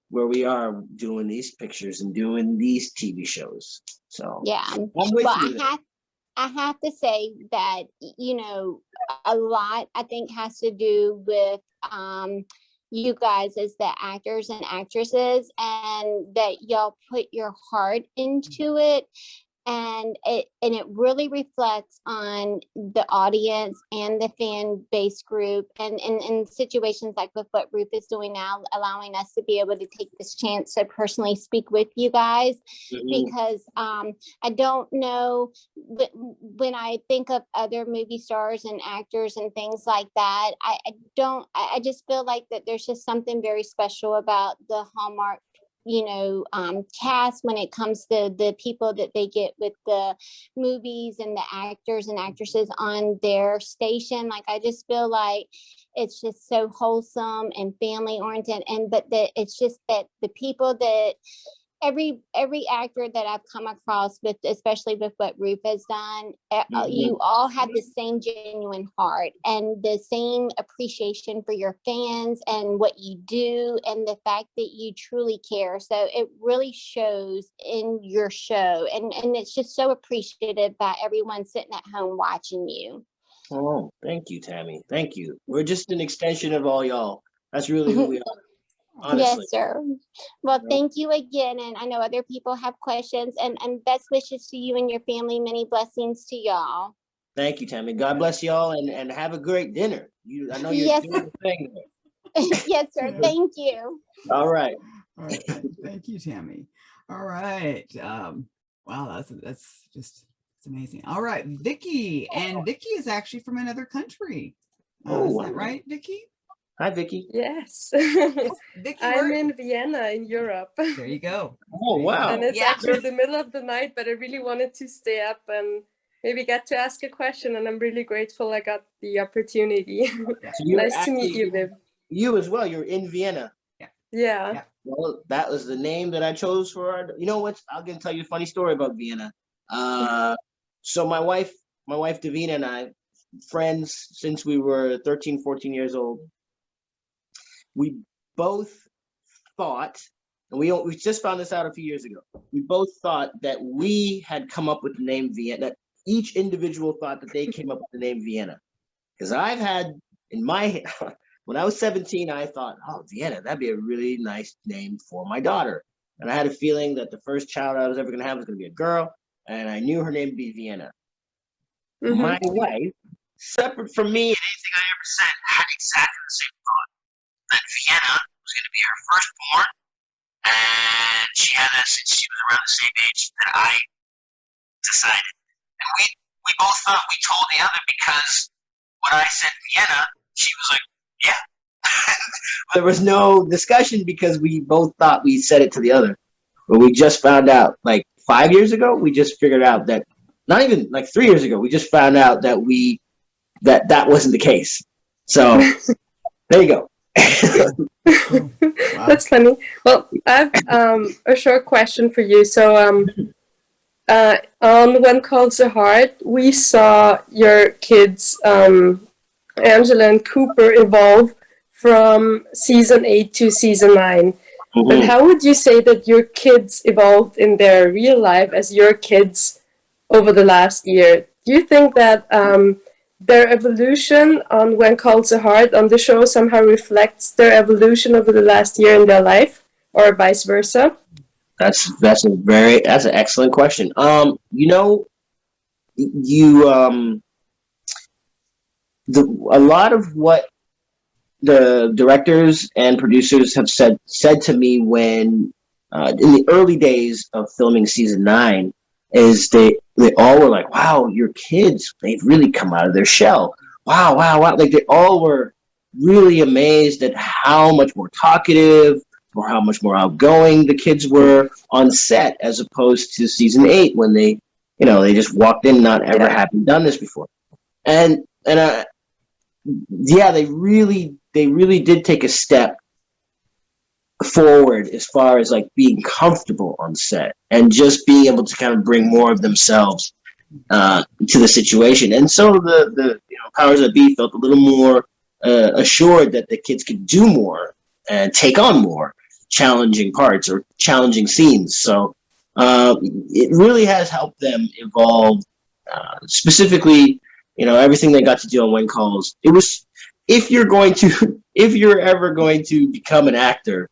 where we are doing these pictures and doing these TV shows. So Yeah. I'm with Well, you. I have to say that, a lot I think has to do with you guys as the actors and actresses, and that y'all put your heart into it. And it really reflects on the audience and the fan base group, and in situations like with what Ruth is doing now, allowing us to be able to take this chance to personally speak with you guys. Because I don't know, when I think of other movie stars and actors and things like that, I just feel like that there's just something very special about the Hallmark cast when it comes to the people that they get with the movies and the actors and actresses on their station. Like, I just feel like it's just so wholesome and family oriented, but it's just that the people that every actor that I've come across with, especially with what Ruth has done, you all have the same genuine heart and the same appreciation for your fans and what you do, and the fact that you truly care. So it really shows in your show, and it's just so appreciative by everyone sitting at home watching you. Oh, thank you, Tammy. Thank you. We're just an extension of all y'all. That's really who we are. Honestly. Yes, sir. Well, thank you again. And I know other people have questions, and best wishes to you and your family. Many blessings to y'all. Thank you, Tammy. God bless y'all, and have a great dinner. I know you're doing the thing there. Yes, sir. Thank you. All right. All right. Thank you, Tammy. All right. Wow, that's just, it's amazing. All right, Vicky. And Vicky is actually from another country. Is that right, Vicky? Hi, Vicky. Yes. Vicky, I'm in Vienna in Europe. There you go. Oh, wow. And it's actually the middle of the night, but I really wanted to stay up and maybe get to ask a question. And I'm really grateful I got the opportunity. So nice to meet you, Viv. You as well. You're in Vienna. Yeah. Well, that was the name that I chose for our, you know what? I'm going to tell you a funny story about Vienna. So my wife Davina, and I, friends since we were 13, 14 years old. We both thought, and we just found this out a few years ago. We both thought that we had come up with the name Vienna. That each individual thought that they came up with the name Vienna. Because I've had in my head, when I was 17, I thought, oh, Vienna, that'd be a really nice name for my daughter. And I had a feeling that the first child I was ever going to have was going to be a girl, and I knew her name would be Vienna. My wife, separate from me and anything I ever said, had exactly the same thought. That Vienna was going to be her firstborn, and she had us since she was around the same age that I decided. And we both thought, we told the other, because when I said Vienna, she was like, yeah. There was no discussion because we both thought we said it to the other. But we just found out, like 5 years ago, we just figured out that, not even like 3 years ago, we just found out that that wasn't the case. So there you go. Wow. That's funny. Well, I have a short question for you. So on When Calls the Heart, we saw your kids, Angela and Cooper, evolve from season 8 to season 9. But how would you say that your kids evolved in their real life as your kids over the last year? Do you think that their evolution on When Calls the Heart on the show somehow reflects their evolution over the last year in their life, or vice versa? That's an excellent question. A lot of what the directors and producers have said to me when in the early days of filming season 9 is they all were like, wow, your kids, they've really come out of their shell. Wow. Like, they all were really amazed at how much more talkative or how much more outgoing the kids were on set, as opposed to season 8 when they just walked in not ever having done this before. And they really did take a step forward as far as like being comfortable on set and just being able to kind of bring more of themselves to the situation. And so the powers that be felt a little more assured that the kids could do more and take on more challenging parts or challenging scenes. So it really has helped them evolve. Specifically, everything they got to do on When Calls. It was if you're ever going to become an actor,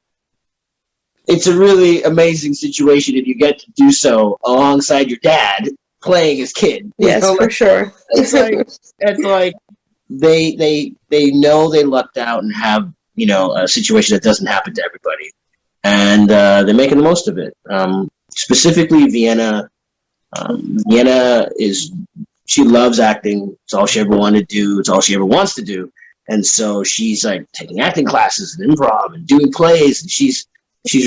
it's a really amazing situation if you get to do so alongside your dad playing his kid. Yes, for sure. It's like they know they lucked out and have a situation that doesn't happen to everybody, and they're making the most of it. Specifically, Vienna. Vienna she loves acting. It's all she ever wanted to do. It's all she ever wants to do, and so she's like taking acting classes and improv and doing plays, and she's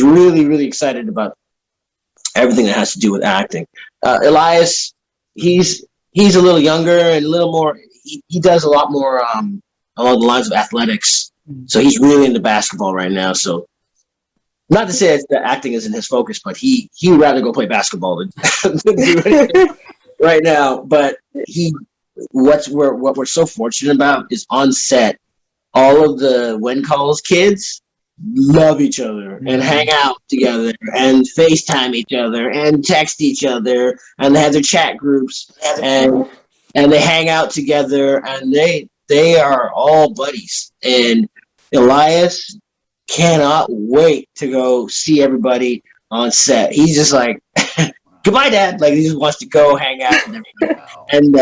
really, really excited about everything that has to do with acting. Elias, he's a little younger and a little more. He does a lot more along the lines of athletics. So he's really into basketball right now. So not to say that acting isn't his focus, but he would rather go play basketball than do anything right now. But what we're so fortunate about is on set, all of the When Calls kids love each other and hang out together and FaceTime each other and text each other, and they have their chat groups and they hang out together, and they are all buddies. And Elias cannot wait to go see everybody on set. He's just like, goodbye, Dad. Like, he just wants to go hang out and everything. Wow. And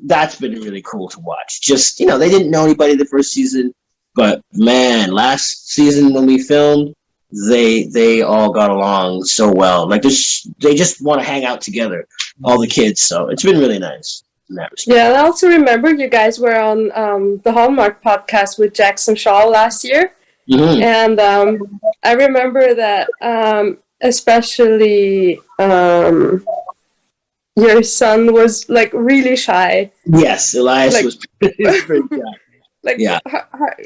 that's been really cool to watch. Just, they didn't know anybody the first season, but man, last season when we filmed, they all got along so well. Like, they just want to hang out together, all the kids. So it's been really nice in that respect. Yeah, and I also remember you guys were on the Hallmark podcast with Jackson Shaw last year. Mm-hmm. And I remember that especially your son was like really shy. Yes, Elias was pretty shy. Like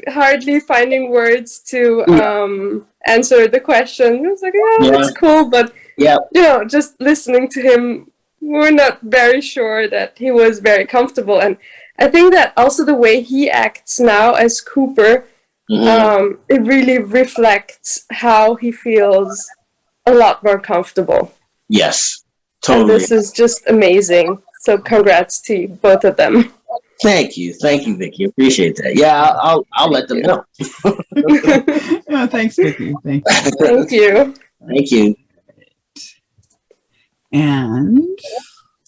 hardly finding words to answer the question. It was like, that's cool, but just listening to him, we're not very sure that he was very comfortable. And I think that also the way he acts now as Cooper, it really reflects how he feels a lot more comfortable. Yes, totally. And this is just amazing. So congrats to both of them. Thank you, Vicky. Appreciate that. Yeah, I'll let them know. Thanks, Vicky. Thank you. Thank you. Thank you. And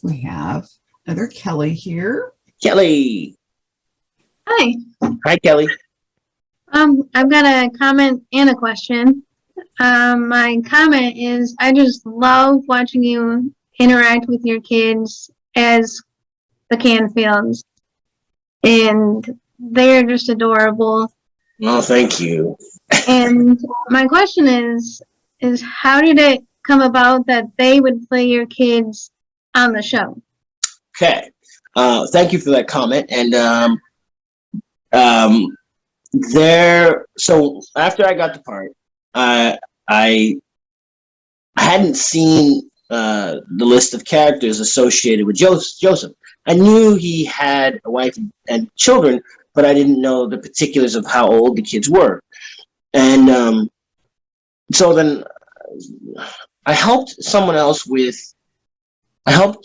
we have another Kellie here. Kellie. Hi. Hi, Kellie. I've got a comment and a question. My comment is I just love watching you interact with your kids as the Canfields. And they're just adorable. Oh, thank you. And my question is how did it come about that they would play your kids on the show? Okay. Thank you for that comment. And so after I got the part, I hadn't seen the list of characters associated with Joseph. I knew he had a wife and children, but I didn't know the particulars of how old the kids were. And so then I helped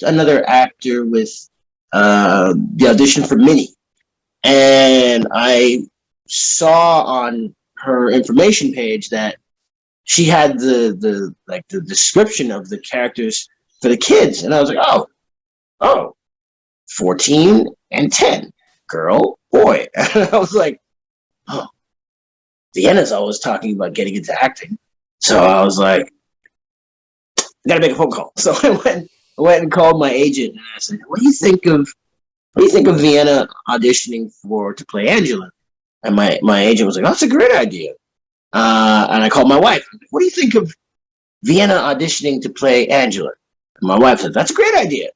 another actor with the audition for Minnie. And I saw on her information page that she had the description of the characters for the kids. And I was like, oh, 14 and 10, girl, boy. And I was like, oh, Vienna's always talking about getting into acting. So I was like, I gotta make a phone call. So I went and called my agent and I said, what do you think of Vienna auditioning to play Angela? And my agent was like, oh, that's a great idea. And I called my wife. What do you think of Vienna auditioning to play Angela? And my wife said, that's a great idea.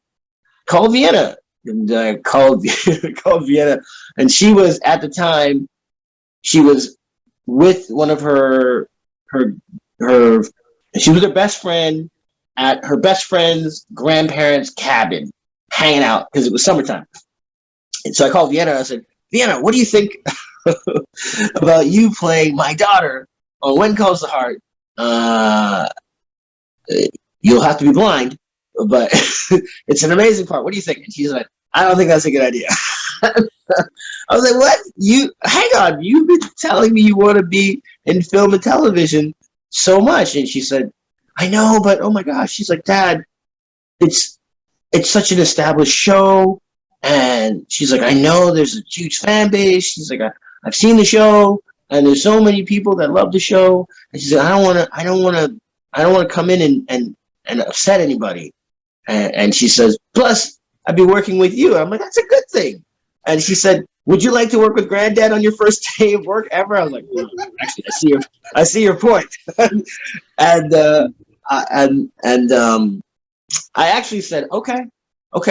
Call Vienna. And I called Vienna. And she was, at the time, with one of her she was her best friend at her best friend's grandparents' cabin, hanging out because it was summertime. And so I called Vienna. I said, Vienna, what do you think about you playing my daughter on When Calls the Heart? You'll have to be blind, but it's an amazing part. What do you think? And she's like, I don't think that's a good idea. I was like, what? Hang on. You've been telling me you want to be in film and television so much. And she said, I know, but oh my gosh. She's like, Dad, it's such an established show. And she's like, I know there's a huge fan base. She's like, I've seen the show, and there's so many people that love the show. And she's like, I don't want to come in and upset anybody. And she says, plus, I'd be working with you. I'm like, that's a good thing. And she said, would you like to work with Granddad on your first day of work ever? I was like, well, actually, I see your point. and I actually said, okay,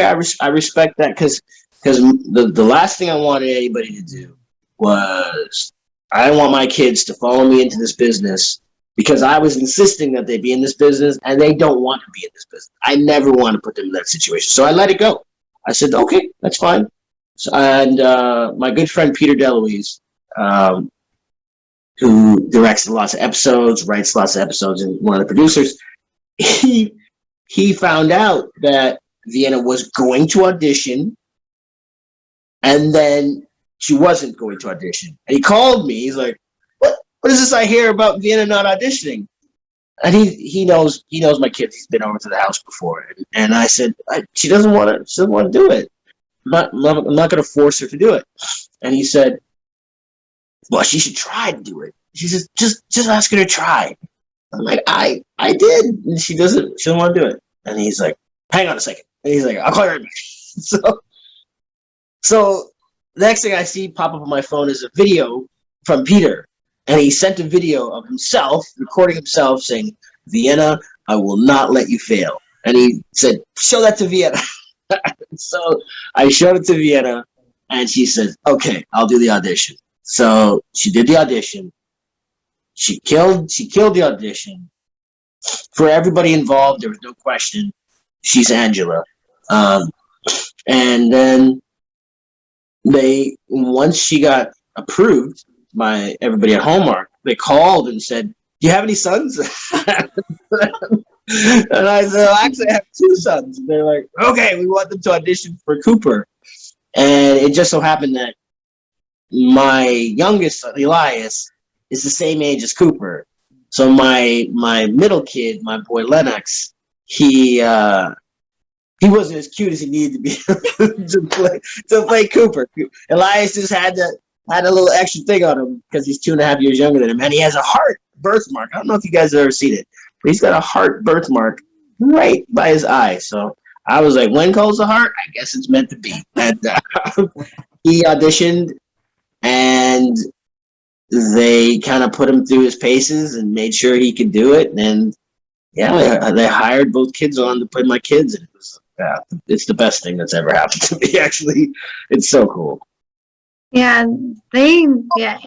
I respect that, because the last thing I wanted anybody to do was, I didn't want my kids to follow me into this business because I was insisting that they be in this business, and they don't want to be in this business. I never want to put them in that situation. So I let it go. I said, okay, that's fine. So, and my good friend Peter DeLuise, who directs lots of episodes, writes lots of episodes, and one of the producers, he found out that Vienna was going to audition, and then she wasn't going to audition. And he called me. He's like, what is this I hear about Vienna not auditioning? And he knows my kids. He's been over to the house before. And I said, she doesn't want to do it. I'm not going to force her to do it. And he said, well, she should try to do it. She says, just ask her to try. I'm like, I did. And she doesn't want to do it. And he's like, hang on a second. And he's like, I'll call you right back. So the next thing I see pop up on my phone is a video from Peter. And he sent a video of himself, recording himself, saying, Vienna, I will not let you fail. And he said, show that to Vienna. So I showed it to Vienna, and she said, okay, I'll do the audition. So she did the audition. She killed the audition. For everybody involved, there was no question. She's Angela. And then once she got approved by everybody at Hallmark, they called and said, do you have any sons? And I said, well, actually, I have 2 sons. And they're like, okay, we want them to audition for Cooper. And it just so happened that my youngest son, Elias, is the same age as Cooper. So my middle kid, my boy Lennox, he wasn't as cute as he needed to be to play Cooper. Elias just had a little extra thing on him because he's 2.5 years younger than him, and he has a heart birthmark. I don't know if you guys have ever seen it, but he's got a heart birthmark right by his eye. So I was like, when calls the heart? I guess it's meant to be. And he auditioned, and they kind of put him through his paces and made sure he could do it. And yeah, they hired both kids on to play my kids, and it's the best thing that's ever happened to me. Actually, it's so cool. Yeah,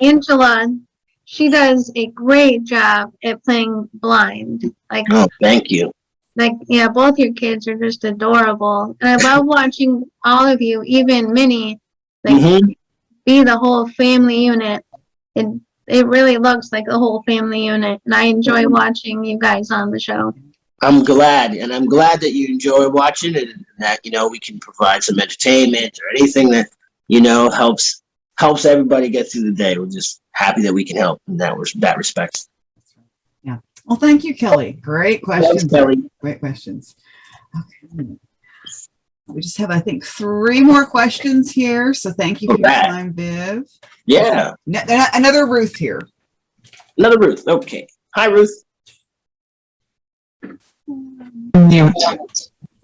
Angela, she does a great job at playing blind. Like, oh, thank you. Like, yeah, both your kids are just adorable, and I love watching all of you, even Minnie, be the whole family unit. It really looks like a whole family unit, and I enjoy watching you guys on the show. I'm glad, and I'm glad that you enjoy watching it, and that we can provide some entertainment or anything that helps everybody get through the day. We're just happy that we can help in that respect. Yeah. Well, thank you, Kelly. Great questions. Thanks, Kelly. Great questions. Okay. We just have, I think, 3 more questions here. So thank you for your time, Viv. Yeah. Another Ruth here. Another Ruth. Okay. Hi, Ruth. Mute.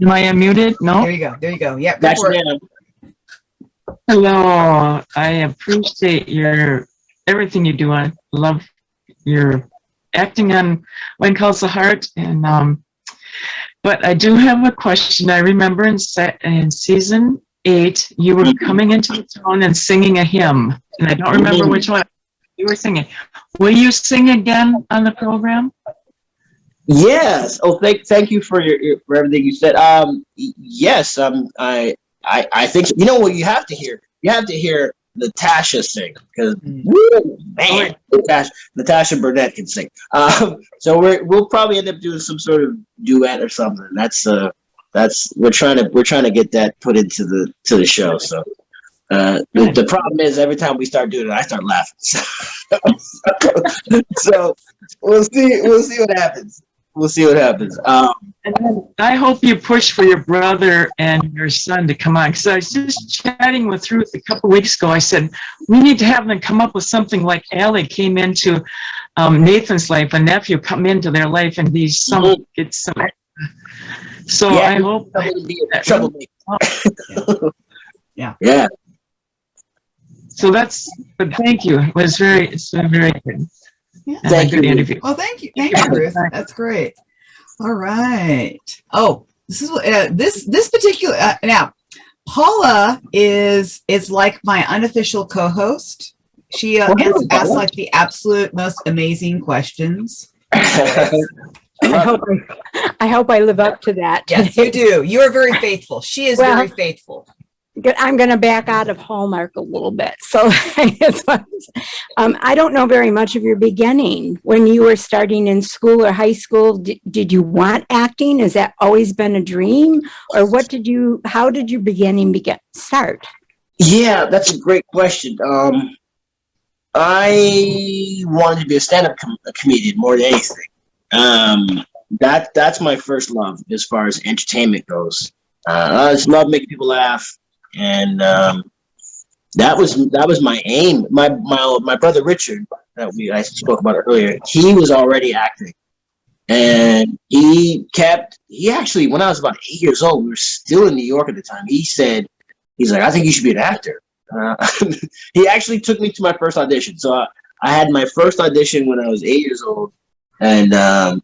Am I unmuted? No? There you go. Yeah. That's it. Hello. I appreciate everything you do. I love your acting on When Calls the Heart. And but I do have a question. I remember in season 8, you were coming into the town and singing a hymn, and I don't remember which one. You were singing. Will you sing again on the program? Yes. Oh, thank you for for everything you said. Yes. I think so. You know what you have to hear? You have to hear Natasha sing because man, Natasha Burnett can sing. So we'll probably end up doing some sort of duet or something. That's we're trying to get that put into the show. So the problem is every time we start doing it, I start laughing. So we'll see what happens. We'll see what happens. And then I hope you push for your brother and your son to come on. Because I was just chatting with Ruth a couple weeks ago. I said, we need to have them come up with something like Halie came into Nathan's life, a nephew come into their life and be some. So yeah, I hope. Yeah. So but thank you. It's very good. Yeah. Thank you. Interview. Well, thank you, Ruth. That's great. All right. Oh, this is this particular now. Paula is like my unofficial co-host. She asks like the absolute most amazing questions. I hope I live up to that. Yes, you do. You are very faithful. She is very faithful. I'm going to back out of Hallmark a little bit. So I don't know very much of your beginning. When you were starting in school or high school, did you want acting? Has that always been a dream? Or how did your beginning start? Yeah, that's a great question. I wanted to be a stand-up comedian more than anything. That's my first love as far as entertainment goes. I just love making people laugh. And that was my aim. My brother Richard, that I spoke about earlier, he was already acting, and he actually, when I was about 8 years old, we were still in New York at the time. He's like, I think you should be an actor. He actually took me to my first audition. So I had my first audition when I was 8 years old, and it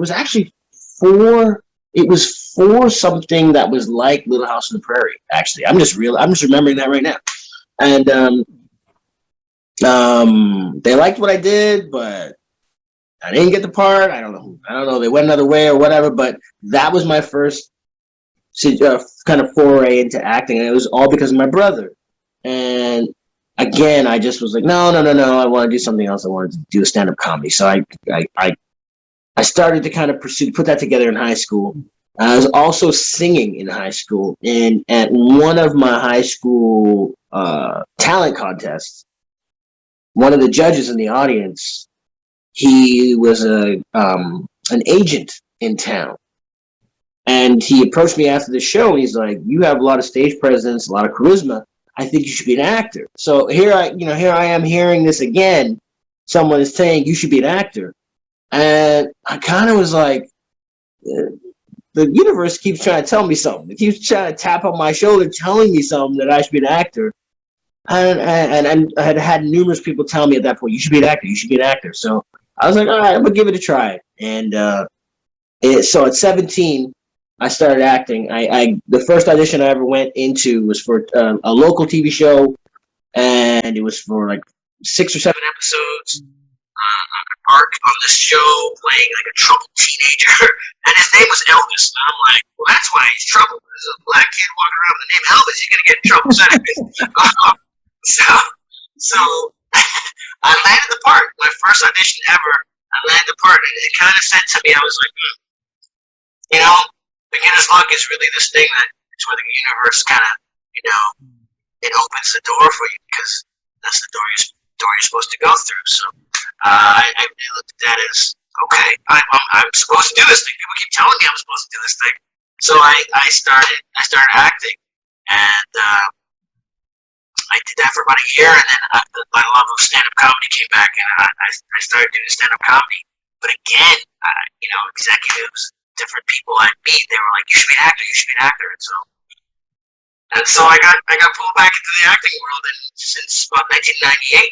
was actually for. It was for something that was like Little House on the Prairie. Actually, I'm just remembering that right now. And they liked what I did, but I didn't get the part. I don't know. They went another way or whatever. But that was my first kind of foray into acting, and it was all because of my brother. And again, I just was like, no. I want to do something else. I wanted to do a stand-up comedy. So I started to kind of put that together in high school. I was also singing in high school, and at one of my high school talent contests, one of the judges in the audience, he was an agent in town, and he approached me after the show, and he's like, "You have a lot of stage presence, a lot of charisma. I think you should be an actor." So here I am hearing this again. Someone is saying you should be an actor. And I kind of was like, the universe keeps trying to tell me something. It keeps trying to tap on my shoulder, telling me something that I should be an actor. And I had numerous people tell me at that point, you should be an actor. You should be an actor. So I was like, all right, I'm gonna give it a try. And so at 17, I started acting. The first audition I ever went into was for a local TV show, and it was for like 6 or 7 episodes. Arc on this show playing like a troubled teenager, and his name was Elvis. And I'm like, well, that's why he's troubled. There's a black kid walking around with the name Elvis. You're gonna get in trouble. So I landed the part. My first audition ever. I landed the part, and it kind of said to me, I was like, beginner's luck is really this thing that it's where the universe kind of, it opens the door for you because that's the door you're supposed to go through. So. I looked at that as, okay, I'm supposed to do this thing. People keep telling me I'm supposed to do this thing. So I started acting, and I did that for about a year, and then my love of stand-up comedy came back, and I started doing stand-up comedy. But again, executives, different people I meet, they were like, you should be an actor, you should be an actor. And so I got pulled back into the acting world, and since about 1998,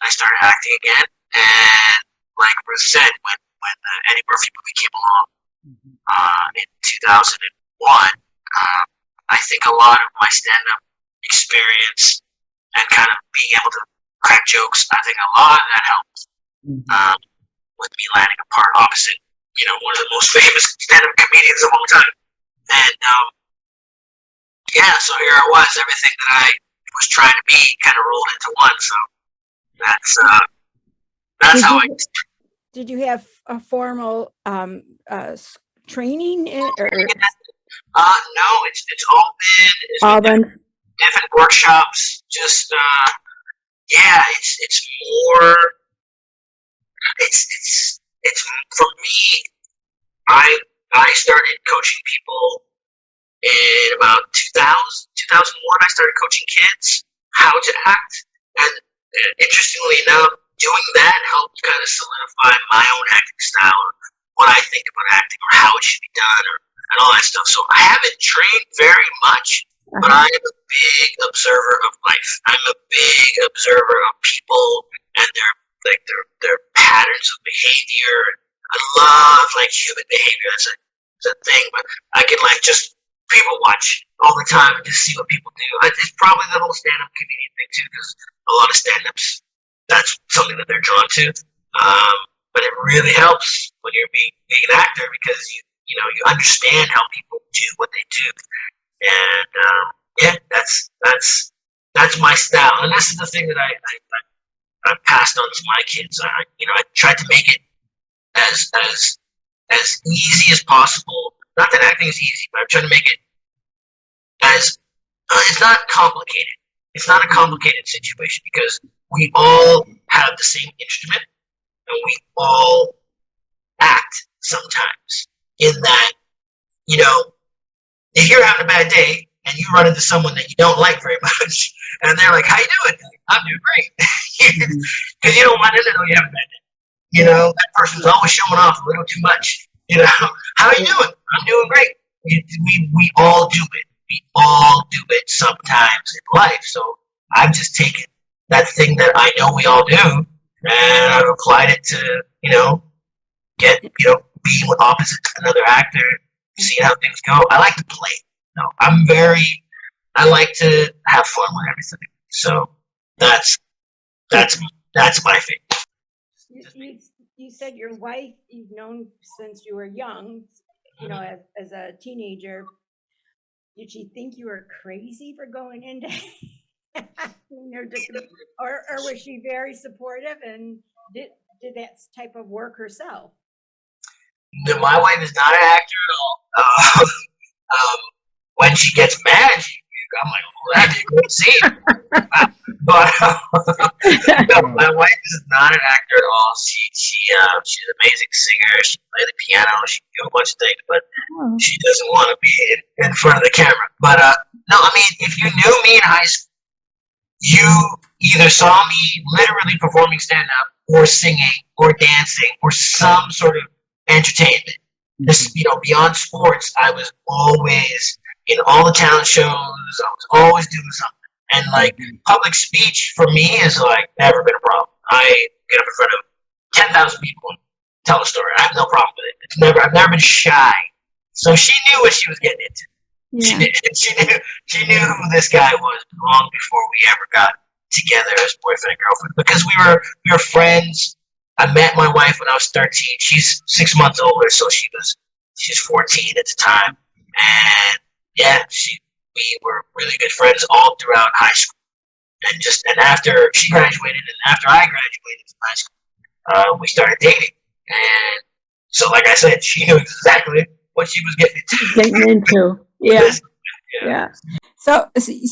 I started acting again, and like Ruth said, when Eddie Murphy movie came along in 2001, I think a lot of my stand-up experience and kind of being able to crack jokes, I think a lot of that helped with me landing a part opposite, one of the most famous stand-up comedians of all time. And so here I was, everything that I was trying to be kind of rolled into one. So that's how I. Did you have a formal training or? No, it's all been different workshops. Just it's more. It's for me. I started coaching people in about 2001. I started coaching kids how to act, and interestingly enough, doing that helped kind of solidify my own acting style, what I think about acting, or how it should be done, and all that stuff. So I haven't trained very much, but I am a big observer of life. I'm a big observer of people and their patterns of behavior. I love human behavior. That's a thing, but I can just people watch all the time and just see what people do. It's probably the whole stand-up comedian thing too, because a lot of stand-ups, that's something that they're drawn to. But it really helps when you're being an actor, because you understand how people do what they do, and that's my style, and this is the thing that I passed on to my kids. I tried to make it as easy as possible. Not that acting is easy, but I'm trying to make it as it's not complicated. It's not a complicated situation, because we all have the same instrument, and we all act sometimes. In that, if you're having a bad day and you run into someone that you don't like very much, and they're like, "How you doing?" "I'm doing great," because you don't want them to know you have a bad day. That person's always showing off a little too much. "How are you doing?" "I'm doing great." We all do it. We all do it sometimes in life. So I've just taken that thing that I know we all do, and I've applied it to, being with opposite another actor, seeing how things go. I like to play. I like to have fun with everything. So that's my favorite. You said your wife you've known since you were young, as a teenager. Did she think you were crazy for going into or was she very supportive and did that type of work herself? No, my wife is not an actor at all. When she gets mad, I'm like, "Oh, that'd be a great scene." But no, my wife is not an actor at all. She's an amazing singer. She can play the piano. She can do a bunch of things, but she doesn't want to be in front of the camera. But no, I mean, if you knew me in high school, you either saw me literally performing stand-up, or singing, or dancing, or some sort of entertainment. This, beyond sports, I was always in all the talent shows. I was always doing something. And public speech for me is never been a problem. I get up in front of 10,000 people and tell a story. I have no problem with it. I've never been shy. So she knew what she was getting into. Yeah. She knew who this guy was long before we ever got together as boyfriend and girlfriend, because we were friends. I met my wife when I was 13. She's 6 months older, so she's 14 at the time. And yeah, we were really good friends all throughout high school. And after she graduated, and after I graduated from high school, we started dating. And so, like I said, she knew exactly what she was getting into. Yeah. So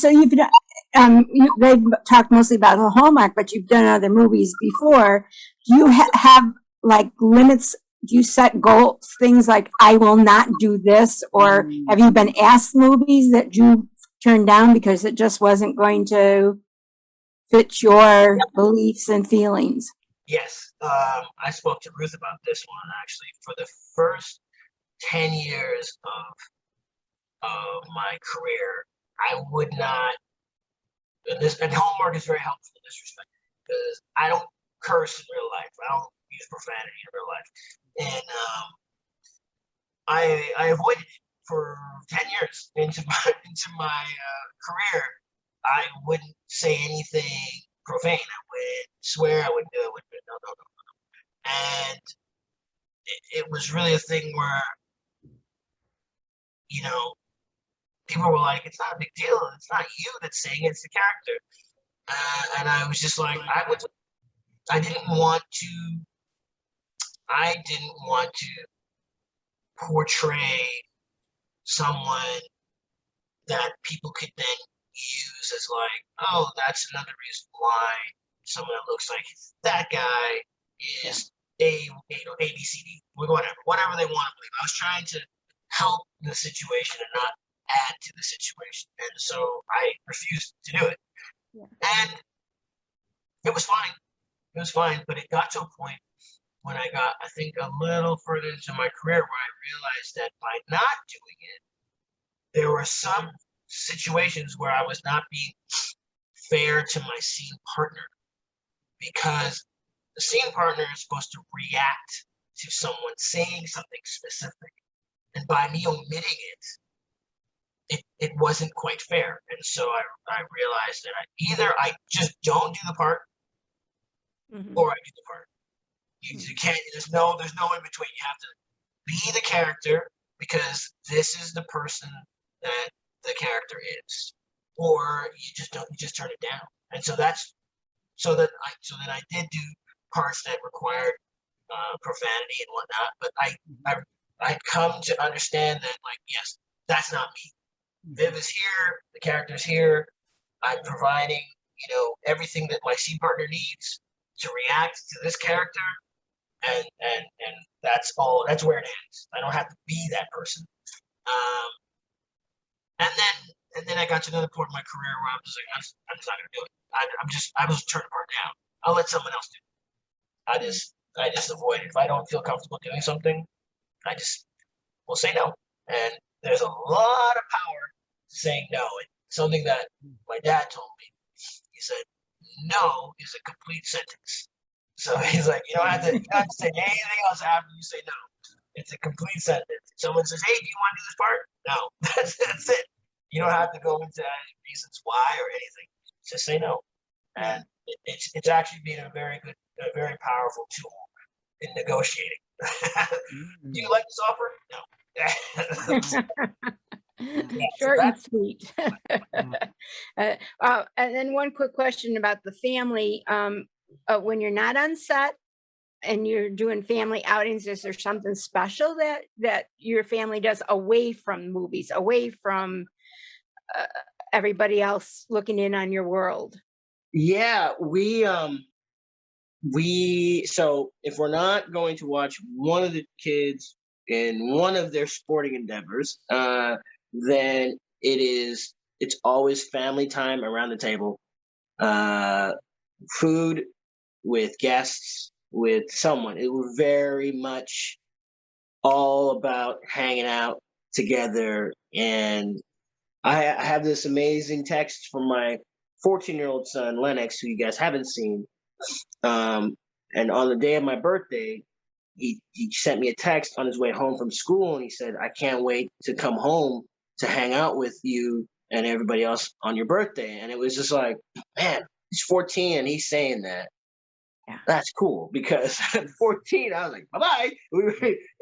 you've done, they've talked mostly about the Hallmark, but you've done other movies before. Do you have limits? Do you set goals, things like, I will not do this? Or have you been asked movies that you turned down because it just wasn't going to fit your beliefs and feelings? Yes. I spoke to Ruth about this one, actually. For the first 10 years of my career, I would not, and Hallmark is very helpful in this respect, because I don't curse in real life. I don't use profanity in real life. And I avoided it for 10 years into my career, I wouldn't say anything profane. I would swear. I wouldn't do it. No. And it was really a thing where, you know, people were like, "It's not a big deal. It's not you that's saying it, it's the character." And I was just like, I didn't want to portray someone that people could then use as like, oh, that's another reason why someone that looks like that guy is ABCD, whatever they want to believe. I was trying to help the situation and not add to the situation, and so I refused to do it. And it was fine. It was fine, but it got to a point when I got, I think, a little further into my career where I realized that by not doing it, there were some situations where I was not being fair to my scene partner, because the scene partner is supposed to react to someone saying something specific. And by me omitting it wasn't quite fair. And so I realized that either I just don't do the part, or I do the part. You can't, there's no in between. You have to be the character because this is the person that the character is, or you just turn it down. And so so then I did do parts that required profanity and whatnot, but I'd come to understand that, like, yes, that's not me. Viv is here, the character's here. I'm providing, everything that my scene partner needs to react to this character, and that's all. That's where it ends. I don't have to be that person. And then I got to another point in my career where I'm just like, I'm just not gonna do it. I will turn the part down. I'll let someone else do it. I just avoid it. If I don't feel comfortable doing something, I just will say no. And there's a lot of power to saying no. It's something that my dad told me. He said, no is a complete sentence. So he's like, you don't have to say anything else after you say no. It's a complete sentence. Someone says, hey, do you want to do this part? No, that's it. You don't have to go into any reasons why or anything. Just say no. And it's actually been a very powerful tool in negotiating. Do you like this offer? No. Short and sweet. And then one quick question about the family. When you're not on set and you're doing family outings, is there something special that your family does away from movies, away from everybody else looking in on your world? Yeah, so if we're not going to watch one of the kids in one of their sporting endeavors, then it's always family time around the table, food with guests, with someone. It was very much all about hanging out together. And I have this amazing text from my 14-year-old son, Lennox, who you guys haven't seen. And on the day of my birthday, he sent me a text on his way home from school, and he said, I can't wait to come home to hang out with you and everybody else on your birthday. And it was just like, man, he's 14 and he's saying that. Yeah. That's cool, because at 14, I was like, bye-bye.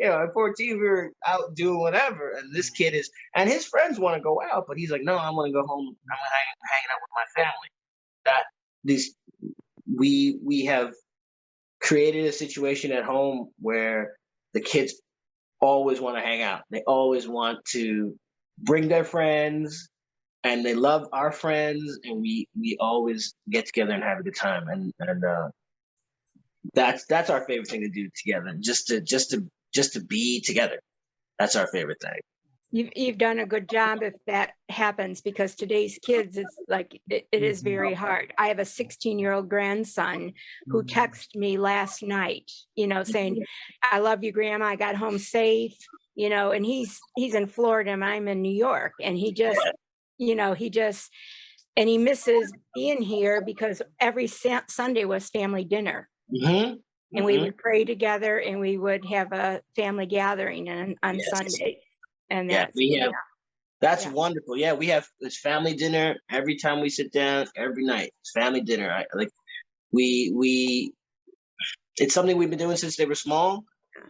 At 14, we were out doing whatever. And this kid and his friends want to go out, but he's like, no, I want to go home. I'm hanging out with my family. We have created a situation at home where the kids always want to hang out. They always want to bring their friends, and they love our friends, and we always get together and have a good time. And that's our favorite thing to do together. Just to be together. That's our favorite thing. You've done a good job if that happens, because today's kids, it's like it is very hard. I have a 16-year-old grandson who texted me last night, saying, I love you, Grandma. I got home safe, and he's in Florida and I'm in New York, and he misses being here because every Sunday was family dinner. Mm-hmm. And we would pray together, and we would have a family gathering on Sunday. And Yeah, that's, we have. That's Yeah. wonderful. Yeah, we have this family dinner every time we sit down. Every night, it's family dinner. We. It's something we've been doing since they were small,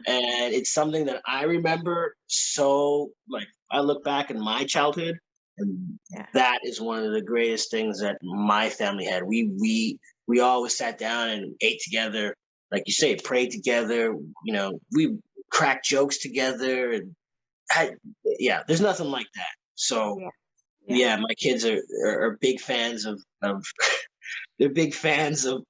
and it's something that I remember. So, like, I look back in my childhood, and that is one of the greatest things that my family had. We always sat down and ate together, like you say, prayed together. You know, we cracked jokes together, and there's nothing like that. So, my kids are big fans of they're big fans of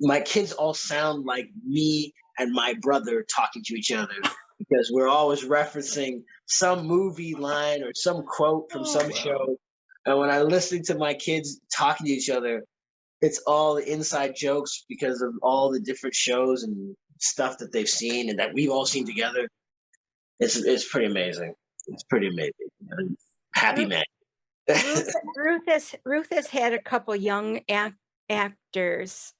my kids all sound like me and my brother talking to each other because we're always referencing some movie line or some quote from some show. And when I'm listening to my kids talking to each other, it's all the inside jokes because of all the different shows and stuff that they've seen and that we've all seen together. It's pretty amazing. It's pretty amazing. Happy man. Ruth has had a couple young actors,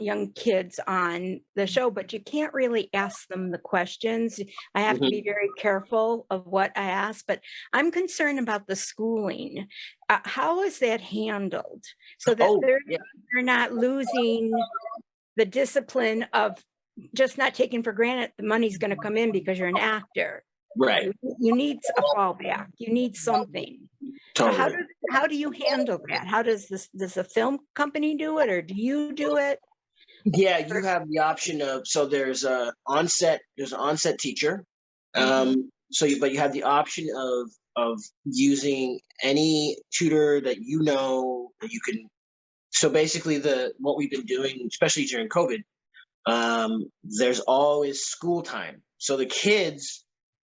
young kids on the show, but you can't really ask them the questions. I have to be very careful of what I ask, but I'm concerned about the schooling. How is that handled so that they're not losing the discipline of just not taking for granted the money's going to come in because you're an actor. Right. You need a fallback. You need something. Totally. So how do you handle that? How does the film company do it, or do you do it? Yeah, you have the option of, so there's an on-set teacher. But you have the option of using any tutor that you know that you can. So basically, what we've been doing, especially during COVID, there's always school time. So the kids,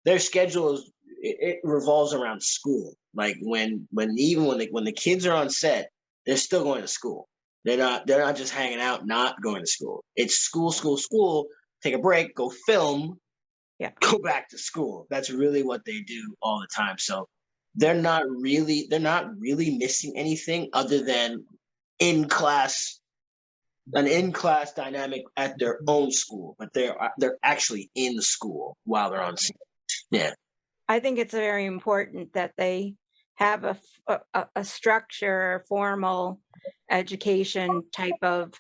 their schedule it revolves around school. Like when the kids are on set, they're still going to school. They're not just hanging out, not going to school. It's school, take a break, go film, go back to school. That's really what they do all the time. So they're not really missing anything other than an in-class dynamic at their own school, but they're actually in school while they're on scene. Yeah. I think it's very important that they have a structure, a formal education type of,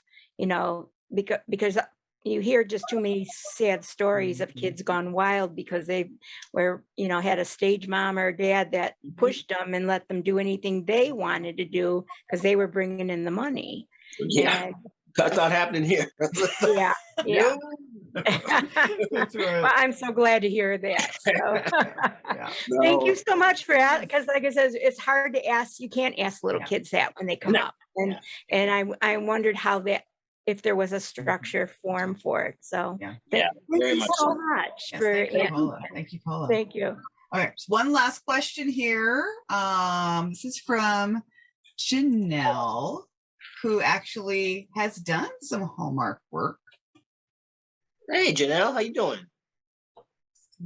because you hear just too many sad stories of kids gone wild because they were, had a stage mom or dad that pushed them and let them do anything they wanted to do because they were bringing in the money. Yeah. That's not happening here. Yeah. That's right. Well, I'm so glad to hear that. So. Thank you so much for that. Because, like I said, it's hard to ask. You can't ask little kids that when they come up. And I wondered if there was a structure form for it. So thank you so much for Thank you, Paula. Thank you. All right, so one last question here. This is from Janelle, who actually has done some Hallmark work. Hey, Janelle, how you doing?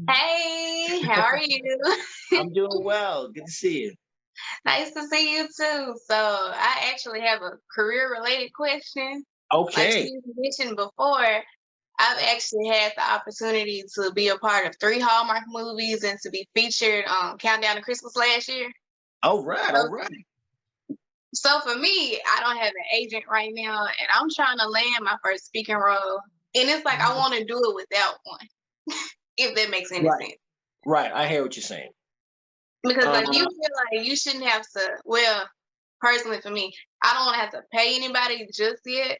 Hey, how are you? I'm doing well. Good to see you. Nice to see you too. So I actually have a career-related question. Okay. Like you mentioned before, I've actually had the opportunity to be a part of 3 Hallmark movies and to be featured on Countdown to Christmas last year. All right. So for me, I don't have an agent right now, and I'm trying to land my first speaking role. And it's like I want to do it without one, if that makes any sense. Right, I hear what you're saying. Because like you feel like you shouldn't have to. Well, personally for me, I don't want to have to pay anybody just yet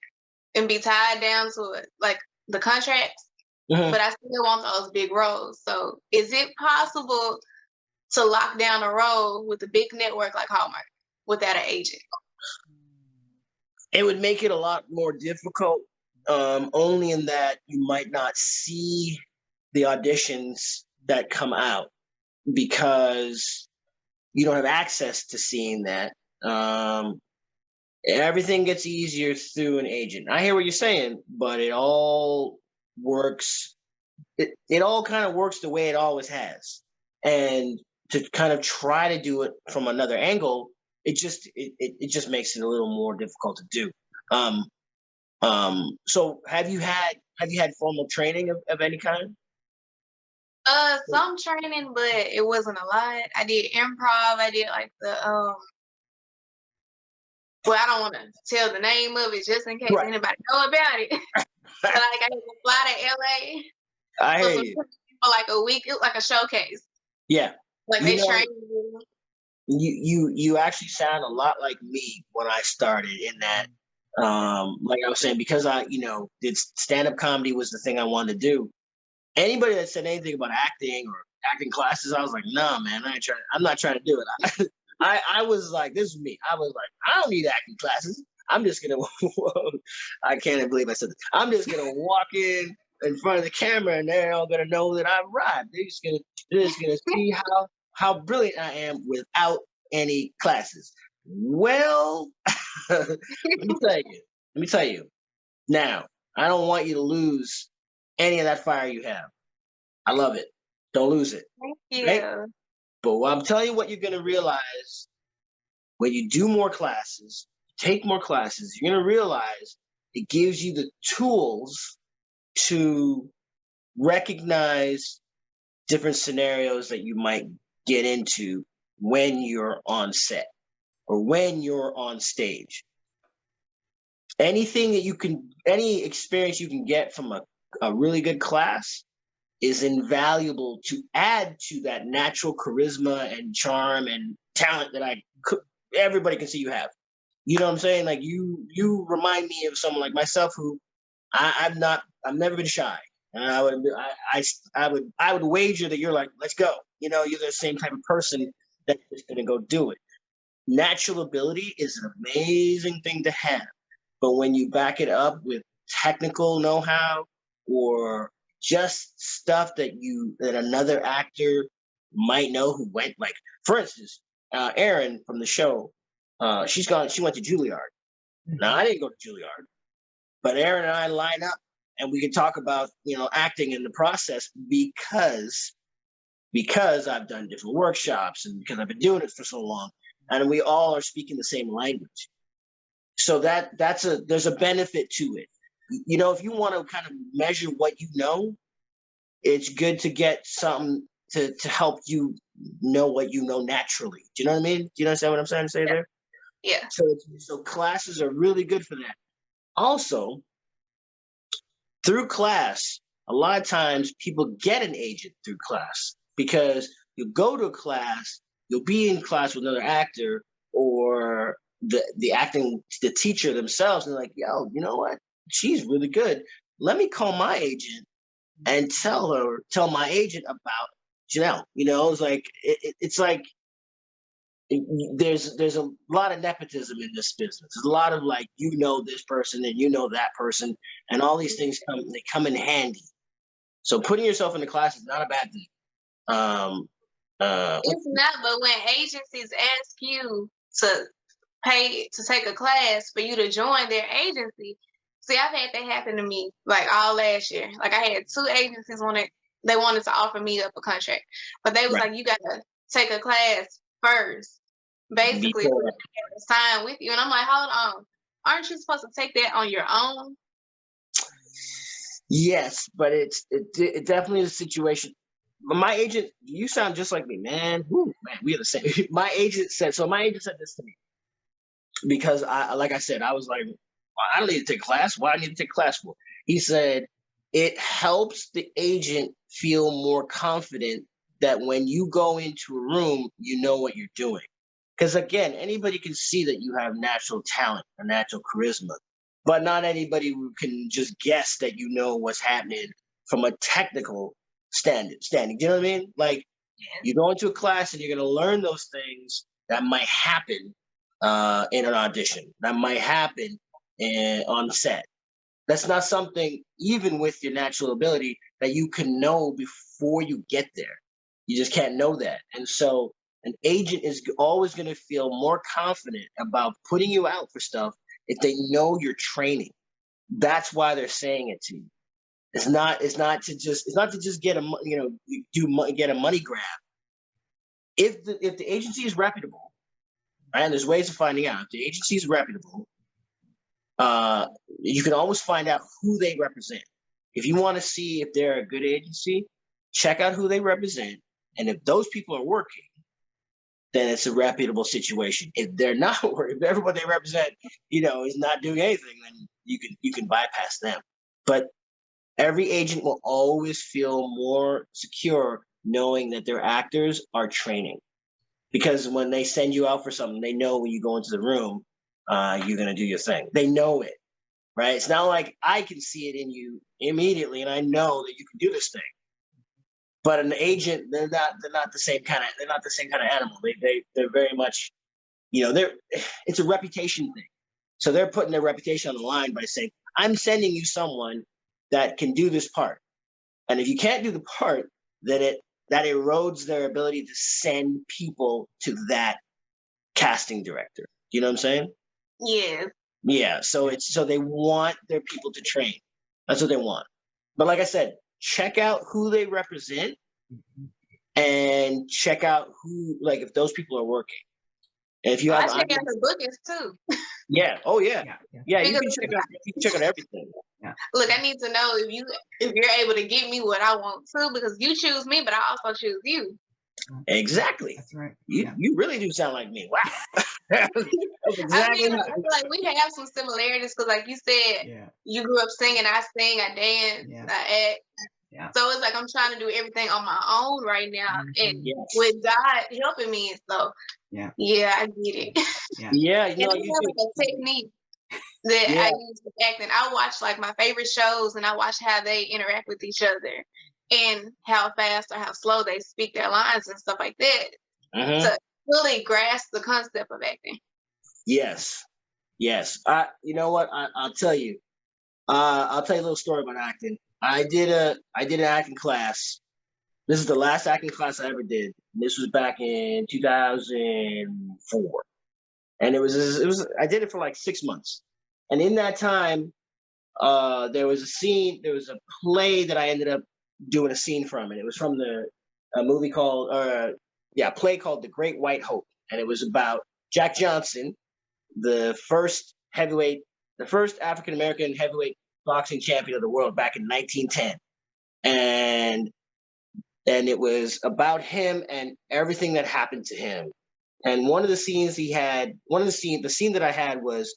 and be tied down to it, like the contracts. But I still want those big roles. So is it possible to lock down a role with a big network like Hallmark without an agent? It would make it a lot more difficult. Only in that you might not see the auditions that come out because you don't have access to seeing that. Everything gets easier through an agent. I hear what you're saying, but it all works. It all kind of works the way it always has. And to kind of try to do it from another angle, it just makes it a little more difficult to do. So have you had formal training of any kind? Some training, but it wasn't a lot. I did improv. I did like the well, I don't want to tell the name of it just in case anybody know about it. But like I had to fly to LA. I hear you. For like a week. It was like a showcase. Yeah. Like they trained me. You actually sound a lot like me when I started in that. Like I was saying, because I did stand-up comedy was the thing I wanted to do. Anybody that said anything about acting or acting classes, I was like, nah, man, I'm not trying to do it. I was like, this is me. I was like, I don't need acting classes. I'm just gonna. I can't believe I said this. I'm just gonna walk in front of the camera, and they're all gonna know that I've arrived. They're just gonna see how brilliant I am without any classes. Well, let me tell you. Now, I don't want you to lose any of that fire you have. I love it. Don't lose it. Thank you. Right? But I'm telling you what you're going to realize when you do more classes, take more classes, you're going to realize it gives you the tools to recognize different scenarios that you might get into when you're on set or when you're on stage. Any experience you can get from a really good class is invaluable to add to that natural charisma and charm and talent that everybody can see you have. You know what I'm saying? Like you remind me of someone like myself who I've never been shy. And I would wager that you're like, let's go. You're the same type of person that is going to go do it. Natural ability is an amazing thing to have. But when you back it up with technical know-how or just stuff that another actor might know who went, like, for instance, Erin from the show, she went to Juilliard. Now, I didn't go to Juilliard, but Erin and I line up and we can talk about, acting in the process because I've done different workshops and because I've been doing it for so long, and we all are speaking the same language. So there's a benefit to it. If you want to kind of measure what you know, it's good to get something to help you know what you know naturally. Do you know what I mean? Do you understand what I'm trying to say there? Yeah. So classes are really good for that. Also, through class, a lot of times people get an agent through class because you go to a class, you'll be in class with another actor or the teacher themselves, and they're like, yo, you know what? She's really good. Let me call my agent and tell my agent about Janelle. It's like it's like there's a lot of nepotism in this business. There's a lot of like this person and that person, and all these things come in handy. So putting yourself in the class is not a bad thing. It's not, but when agencies ask you to pay to take a class for you to join their agency. See, I've had that happen to me like all last year. Like I had 2 agencies they wanted to offer me up a contract, but they was like, you gotta take a class first, basically, to sign with you. And I'm like, hold on, aren't you supposed to take that on your own? Yes, but it definitely is a situation. But my agent, you sound just like me, man. Woo, man, we are the same. My agent said this to me. Because like I said, I was like, well, I don't need to take a class. Why do I need to take a class for? He said, it helps the agent feel more confident that when you go into a room, you know what you're doing. Because again, anybody can see that you have natural talent or natural charisma, but not anybody who can just guess that you know what's happening from a technical standing. Do you know what I mean? Like you go into a class and you're going to learn those things that might happen in an audition, that might happen on set. That's not something, even with your natural ability, that you can know before you get there. You just can't know that. And so an agent is always going to feel more confident about putting you out for stuff if they know you're training. That's why they're saying it to you. It's not to just get get a money grab. If the agency is reputable, and there's ways of finding out if the agency is reputable, you can always find out who they represent. If you want to see if they're a good agency, check out who they represent, and if those people are working, then it's a reputable situation. If they're not working, if everybody they represent, is not doing anything, then you can bypass them. But every agent will always feel more secure knowing that their actors are training, because when they send you out for something, they know when you go into the room, you're gonna do your thing. They know it, right? It's not like I can see it in you immediately, and I know that you can do this thing. But an agent, they're not the same kind of animal. They're very much, it's a reputation thing. So they're putting their reputation on the line by saying, I'm sending you someone that can do this part. And if you can't do the part, then that erodes their ability to send people to that casting director. You know what I'm saying? Yeah. Yeah. So they want their people to train. That's what they want. But like I said, check out who they represent and check out if those people are working. And if you I check out the bookings too. Yeah. Oh yeah. Yeah. You can check out everything. Yeah. Look, I need to know if you're able to get me what I want too, because you choose me, but I also choose you. Exactly. That's right. You really do sound like me. Wow. That's exactly. I feel like we have some similarities because, like you said, you grew up singing. I sing, I dance, I act. Yeah. So it's like I'm trying to do everything on my own right now, and with God helping me. So I get it. Yeah, and I have a technique that I use for acting. I watch like my favorite shows, and I watch how they interact with each other, and how fast or how slow they speak their lines and stuff like that. To really grasp the concept of acting. Yes. You know what? I'll tell you. I'll tell you a little story about acting. I did an acting class. This is the last acting class I ever did. This was back in 2004, and it was. I did it for like 6 months, and in that time, there was a play that I ended up doing a scene from, and it was from a movie called play called The Great White Hope, and it was about Jack Johnson, the first African American heavyweight boxing champion of the world back in 1910, and it was about him and everything that happened to him. And one of the scenes the scene that I had was,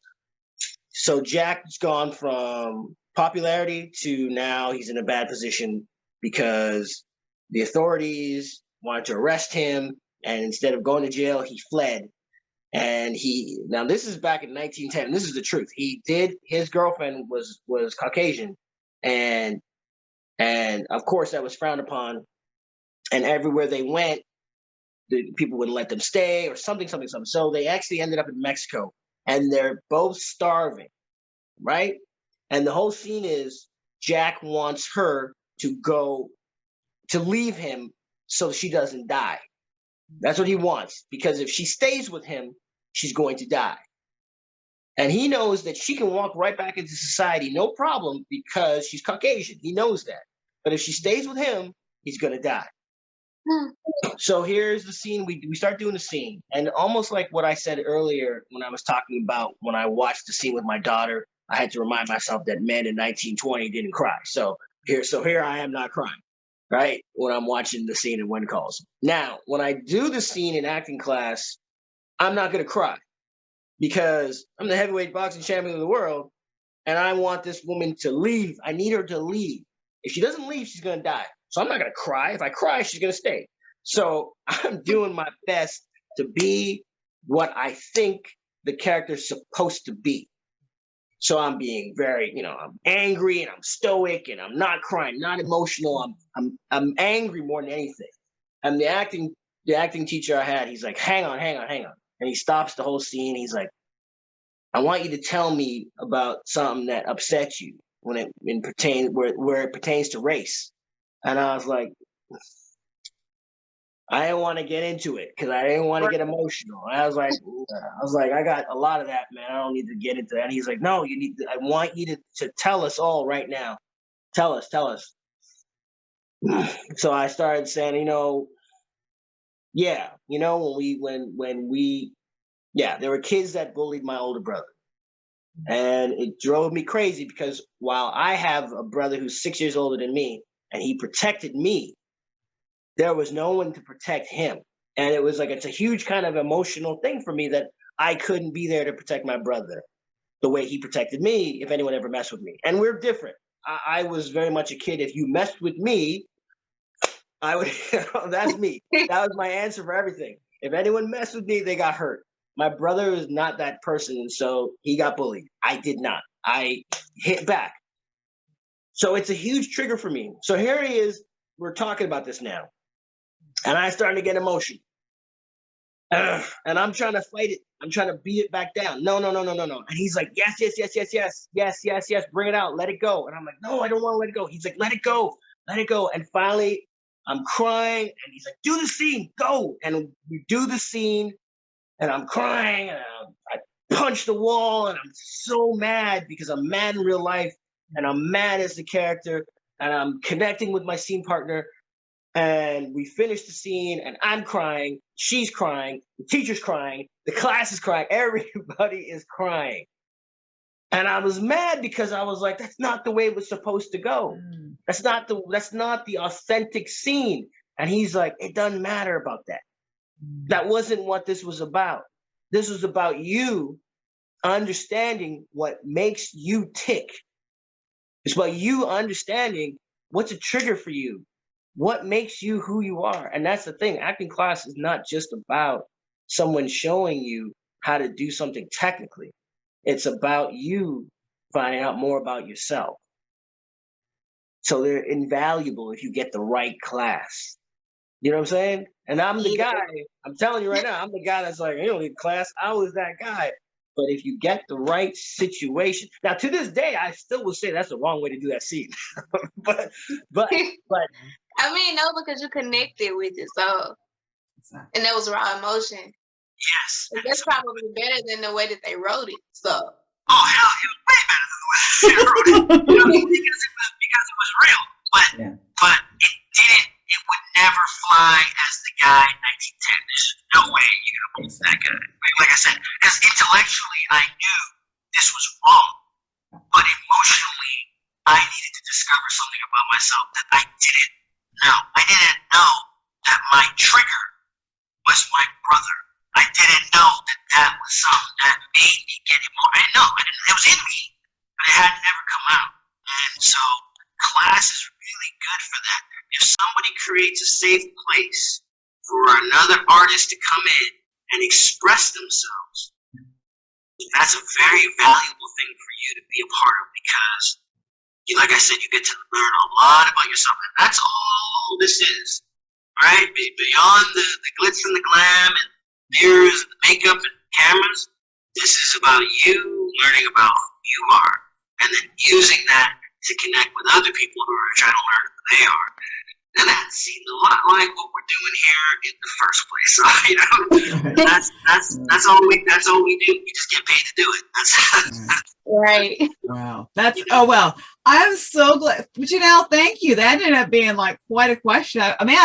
so Jack's gone from popularity to now he's in a bad position because the authorities wanted to arrest him, and instead of going to jail, he fled. And now this is back in 1910. This is the truth. His girlfriend was Caucasian, and of course that was frowned upon. And everywhere they went, the people wouldn't let them stay or something. So they actually ended up in Mexico, and they're both starving, right? And the whole scene is Jack wants her to leave him so she doesn't die. That's what he wants, because if she stays with him, she's going to die. And he knows that she can walk right back into society, no problem, because she's Caucasian. He knows that. But if she stays with him, he's going to die. So here's the scene. We start doing the scene. And almost like what I said earlier when I was talking about when I watched the scene with my daughter, I had to remind myself that men in 1920 didn't cry. So here I am not crying, right? When I'm watching the scene in When Calls. Now, when I do the scene in acting class, I'm not going to cry because I'm the heavyweight boxing champion of the world, and I want this woman to leave. I need her to leave. If she doesn't leave, she's going to die. So I'm not going to cry. If I cry, she's going to stay. So I'm doing my best to be what I think the character's supposed to be. So I'm being very, I'm angry and I'm stoic and I'm not crying, not emotional. I'm angry more than anything. And the acting teacher I had, he's like, hang on. And he stops the whole scene. He's like, I want you to tell me about something that upsets you where it pertains to race. And I was like, I didn't want to get into it because I didn't want to get emotional. I was like, I got a lot of that, man. I don't need to get into that. And he's like, no, I want you to tell us all right now. Tell us. So I started saying, there were kids that bullied my older brother. And it drove me crazy because while I have a brother who's 6 years older than me, and he protected me there was no one to protect him. And it was like, it's a huge kind of emotional thing for me that I couldn't be there to protect my brother the way he protected me if anyone ever messed with me. And we're different. I was very much a kid. If you messed with me, I would, that's me. That was my answer for everything. If anyone messed with me, they got hurt. My brother is not that person, and so he got bullied. I did not. I hit back. So it's a huge trigger for me. So here he is. We're talking about this now. And I started to get emotional. And I'm trying to fight it. I'm trying to beat it back down. No. And he's like, yes. Bring it out. Let it go. And I'm like, no, I don't want to let it go. He's like, let it go. And finally, I'm crying. And he's like, do the scene. Go. And we do the scene. And I'm crying. And I punch the wall. And I'm so mad because I'm mad in real life. And I'm mad as the character. And I'm connecting with my scene partner. And we finish the scene, and I'm crying, she's crying, the teacher's crying, the class is crying, everybody is crying. And I was mad because I was like, that's not the way it was supposed to go. That's not the authentic scene. And he's like, it doesn't matter about that. That wasn't what this was about. This was about you understanding what makes you tick. It's about you understanding what's a trigger for you. What makes you who you are? And that's the thing. Acting class is not just about someone showing you how to do something technically. It's about you finding out more about yourself. So they're invaluable if you get the right class. You know what I'm saying? And I'm the guy, I'm telling you right now, I'm the guy that's like, you don't need class. I was that guy. But if you get the right situation, now to this day, I still will say that's the wrong way to do that scene. but I mean, no, because you connected with it, so and that was raw emotion. Yes. And that's probably better than the way that they wrote it. So. Oh hell, it was way better than the way they wrote it. You know, because it was real. But it didn't. It would never fly as the guy in 1910. There's no way you're gonna believe that guy. Like I said, because intellectually I knew this was wrong, but emotionally I needed to discover something about myself that I didn't know. I didn't know that my trigger was my brother. I didn't know that was something that made me get emotional. I didn't know. It was in me, but it had never come out. And so class is really good for that. If somebody creates a safe place for another artist to come in and express themselves, that's a very valuable thing for you to be a part of because, like I said, you get to learn a lot about yourself. And that's all this is, right? Beyond the glitz and the glam and mirrors and the makeup and cameras, this is about you learning about who you are and then using that to connect with other people who are trying to learn who they are. And that seems a lot like what we're doing here in the first place. So, you know, that's all we do. We just get paid to do it. That's right. Wow. That's well. I'm so glad. But Janelle, thank you. That ended up being like quite a question. I mean,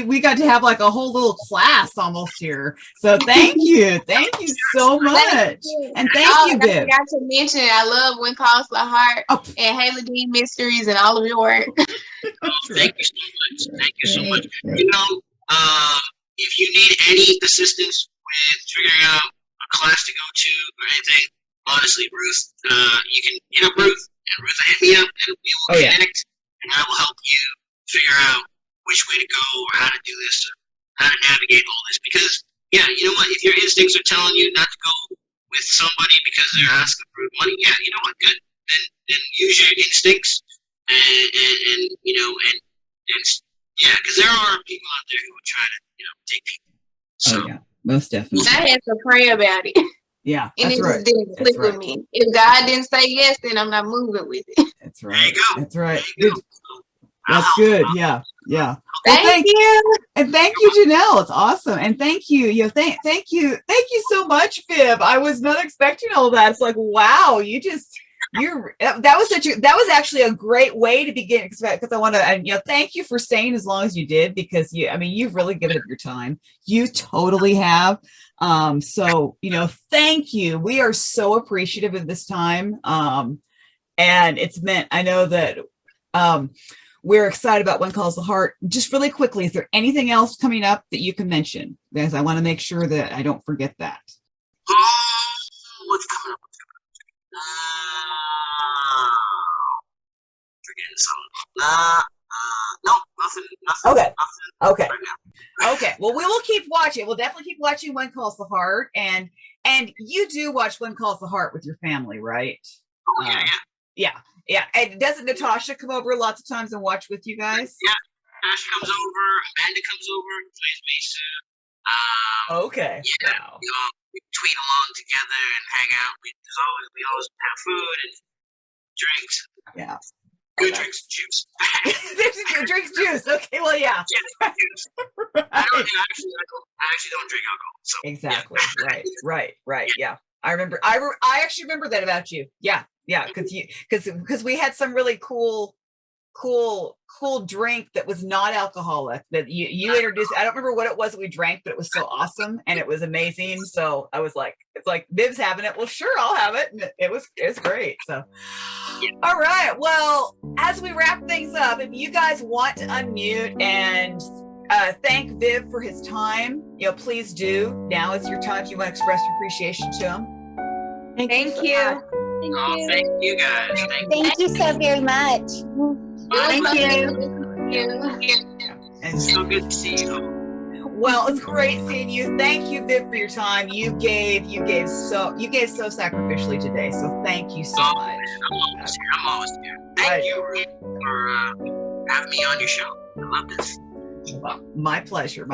we got to have like a whole little class almost here. So thank you. Thank you so much. And thank you, Viv. I forgot to mention, I love When Calls the Heart and Halie Dean Mysteries and all of your work. Thank you so much. Thank you so much. You know, if you need any assistance with figuring out a class to go to or anything, honestly, Ruth, you can hit up Ruth, and Ruth will hit me up, and we will connect, and I will help you figure out which way to go or how to do this, or how to navigate all this. Because, yeah, you know what? If your instincts are telling you not to go with somebody because they're asking for money, yeah, you know what? Good. Then use your instincts, and you know, and yeah, because there are people out there who would try to, you know, take people. So, yeah, most definitely. I had to pray about it. Yeah, and that's it right. just didn't click with me. If God didn't say yes, then I'm not moving with it. That's right. There you go. That's right. Good. That's good. Yeah. Yeah. Well, thank you. And thank you, Janelle. It's awesome. And thank you. Thank you so much, Viv. I was not expecting all that. It's like, wow, that was actually a great way to begin, because I want to, thank you for staying as long as you did, because you've really given it your time. You totally have. So, thank you. We are so appreciative of this time. And it's meant, I know that, we're excited about When Calls the Heart. Just really quickly, is there anything else coming up that you can mention? Because I want to make sure that I don't forget that. What's coming up? Forgetting something. No, nothing. Okay. Nothing Okay. right now. Okay. Well, we will keep watching. We'll definitely keep watching When Calls the Heart. And you do watch When Calls the Heart with your family, right? Oh, yeah. Yeah. And doesn't Natasha come over lots of times and watch with you guys? Yeah. Natasha comes over. Amanda comes over. Plays Mesa. Okay. Yeah. Wow. We tweet along together and hang out. We always have food and drinks. Yeah. Good drinks and juice. There's drinks juice. Okay, well, yeah. Yeah, juice. I actually don't drink alcohol. So Exactly. yeah. Right. Yeah. I remember. I actually remember that about you. Yeah. Because we had some really cool drink that was not alcoholic that you introduced. I don't remember what it was that we drank, but it was so awesome and it was amazing. So I was like, it's like Viv's having it. Well, sure, I'll have it. And it was great. So, all right. Well, as we wrap things up, if you guys want to unmute and thank Viv for his time, please do. Now is your time if you want to express your appreciation to him. Thank you. Oh, thank you guys. Thank you so very much. Thank you. And So good to see you. well, it's great seeing you. Thank you, Viv, for your time. You gave so sacrificially today. So thank you so much. I'm always here. Thank you, Ruth, for having me on your show. I love this. Well, my pleasure.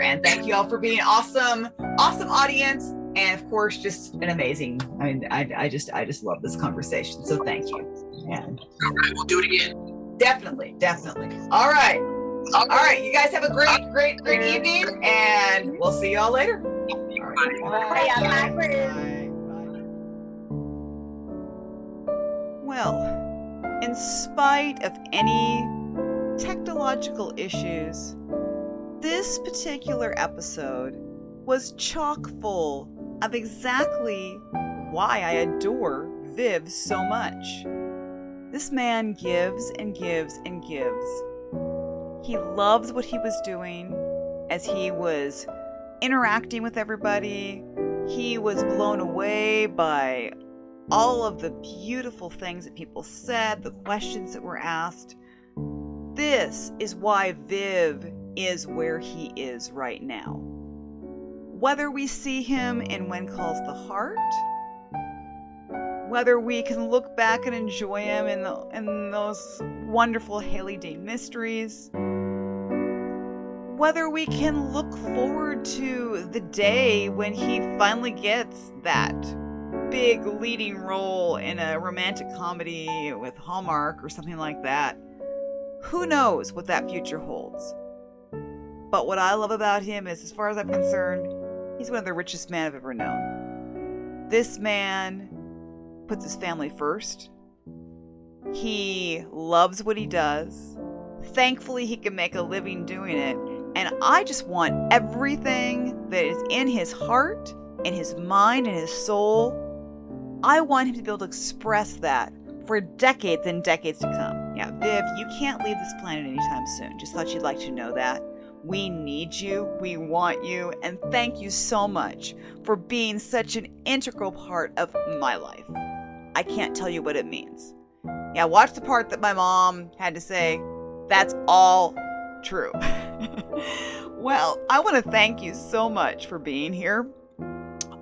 And thank you all for being awesome audience. And of course, just an amazing. I mean, I just love this conversation. So thank you. And All right, we'll do it again. definitely. All right. You guys have a great evening, and we'll see y'all later. All right. Bye. Well, in spite of any technological issues, this particular episode was chock full of exactly why I adore Viv so much. This man gives and gives and gives. He loves what he was doing as he was interacting with everybody. He was blown away by all of the beautiful things that people said, the questions that were asked. This is why Viv is where he is right now. Whether we see him in When Calls the Heart, whether we can look back and enjoy him in those wonderful Halie Dean Mysteries, whether we can look forward to the day when he finally gets that big leading role in a romantic comedy with Hallmark or something like that. Who knows what that future holds? But what I love about him is, as far as I'm concerned, he's one of the richest men I've ever known. This man puts his family first. He loves what he does. Thankfully, he can make a living doing it. And I just want everything that is in his heart, in his mind, and his soul. I want him to be able to express that for decades and decades to come. Yeah, Viv, you can't leave this planet anytime soon. Just thought you'd like to know that. We need you, we want you, and thank you so much for being such an integral part of my life. I can't tell you what it means. Yeah, watch the part that my mom had to say. That's all true. Well, I want to thank you so much for being here.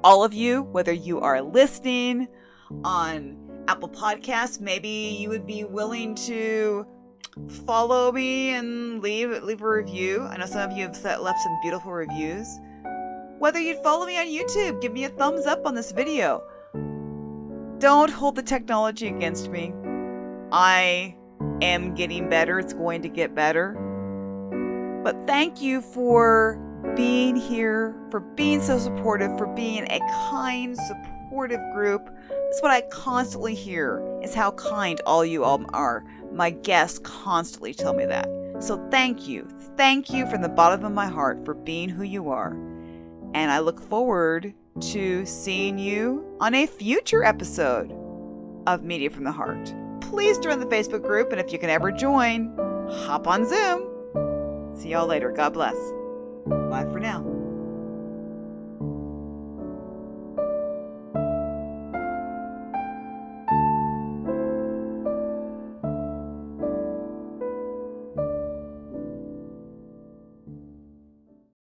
All of you, whether you are listening on Apple Podcasts, maybe you would be willing to follow me and leave a review. I know some of you have left some beautiful reviews. Whether you'd follow me on YouTube, give me a thumbs up on this video. Don't hold the technology against me. I am getting better. It's going to get better. But thank you for being here, for being so supportive, for being a kind, supportive group. That's what I constantly hear, is how kind all you all are. My guests constantly tell me that. So thank you. Thank you from the bottom of my heart for being who you are. And I look forward to seeing you on a future episode of Media from the Heart. Please join the Facebook group, and if you can ever join, hop on Zoom. See y'all later. God bless.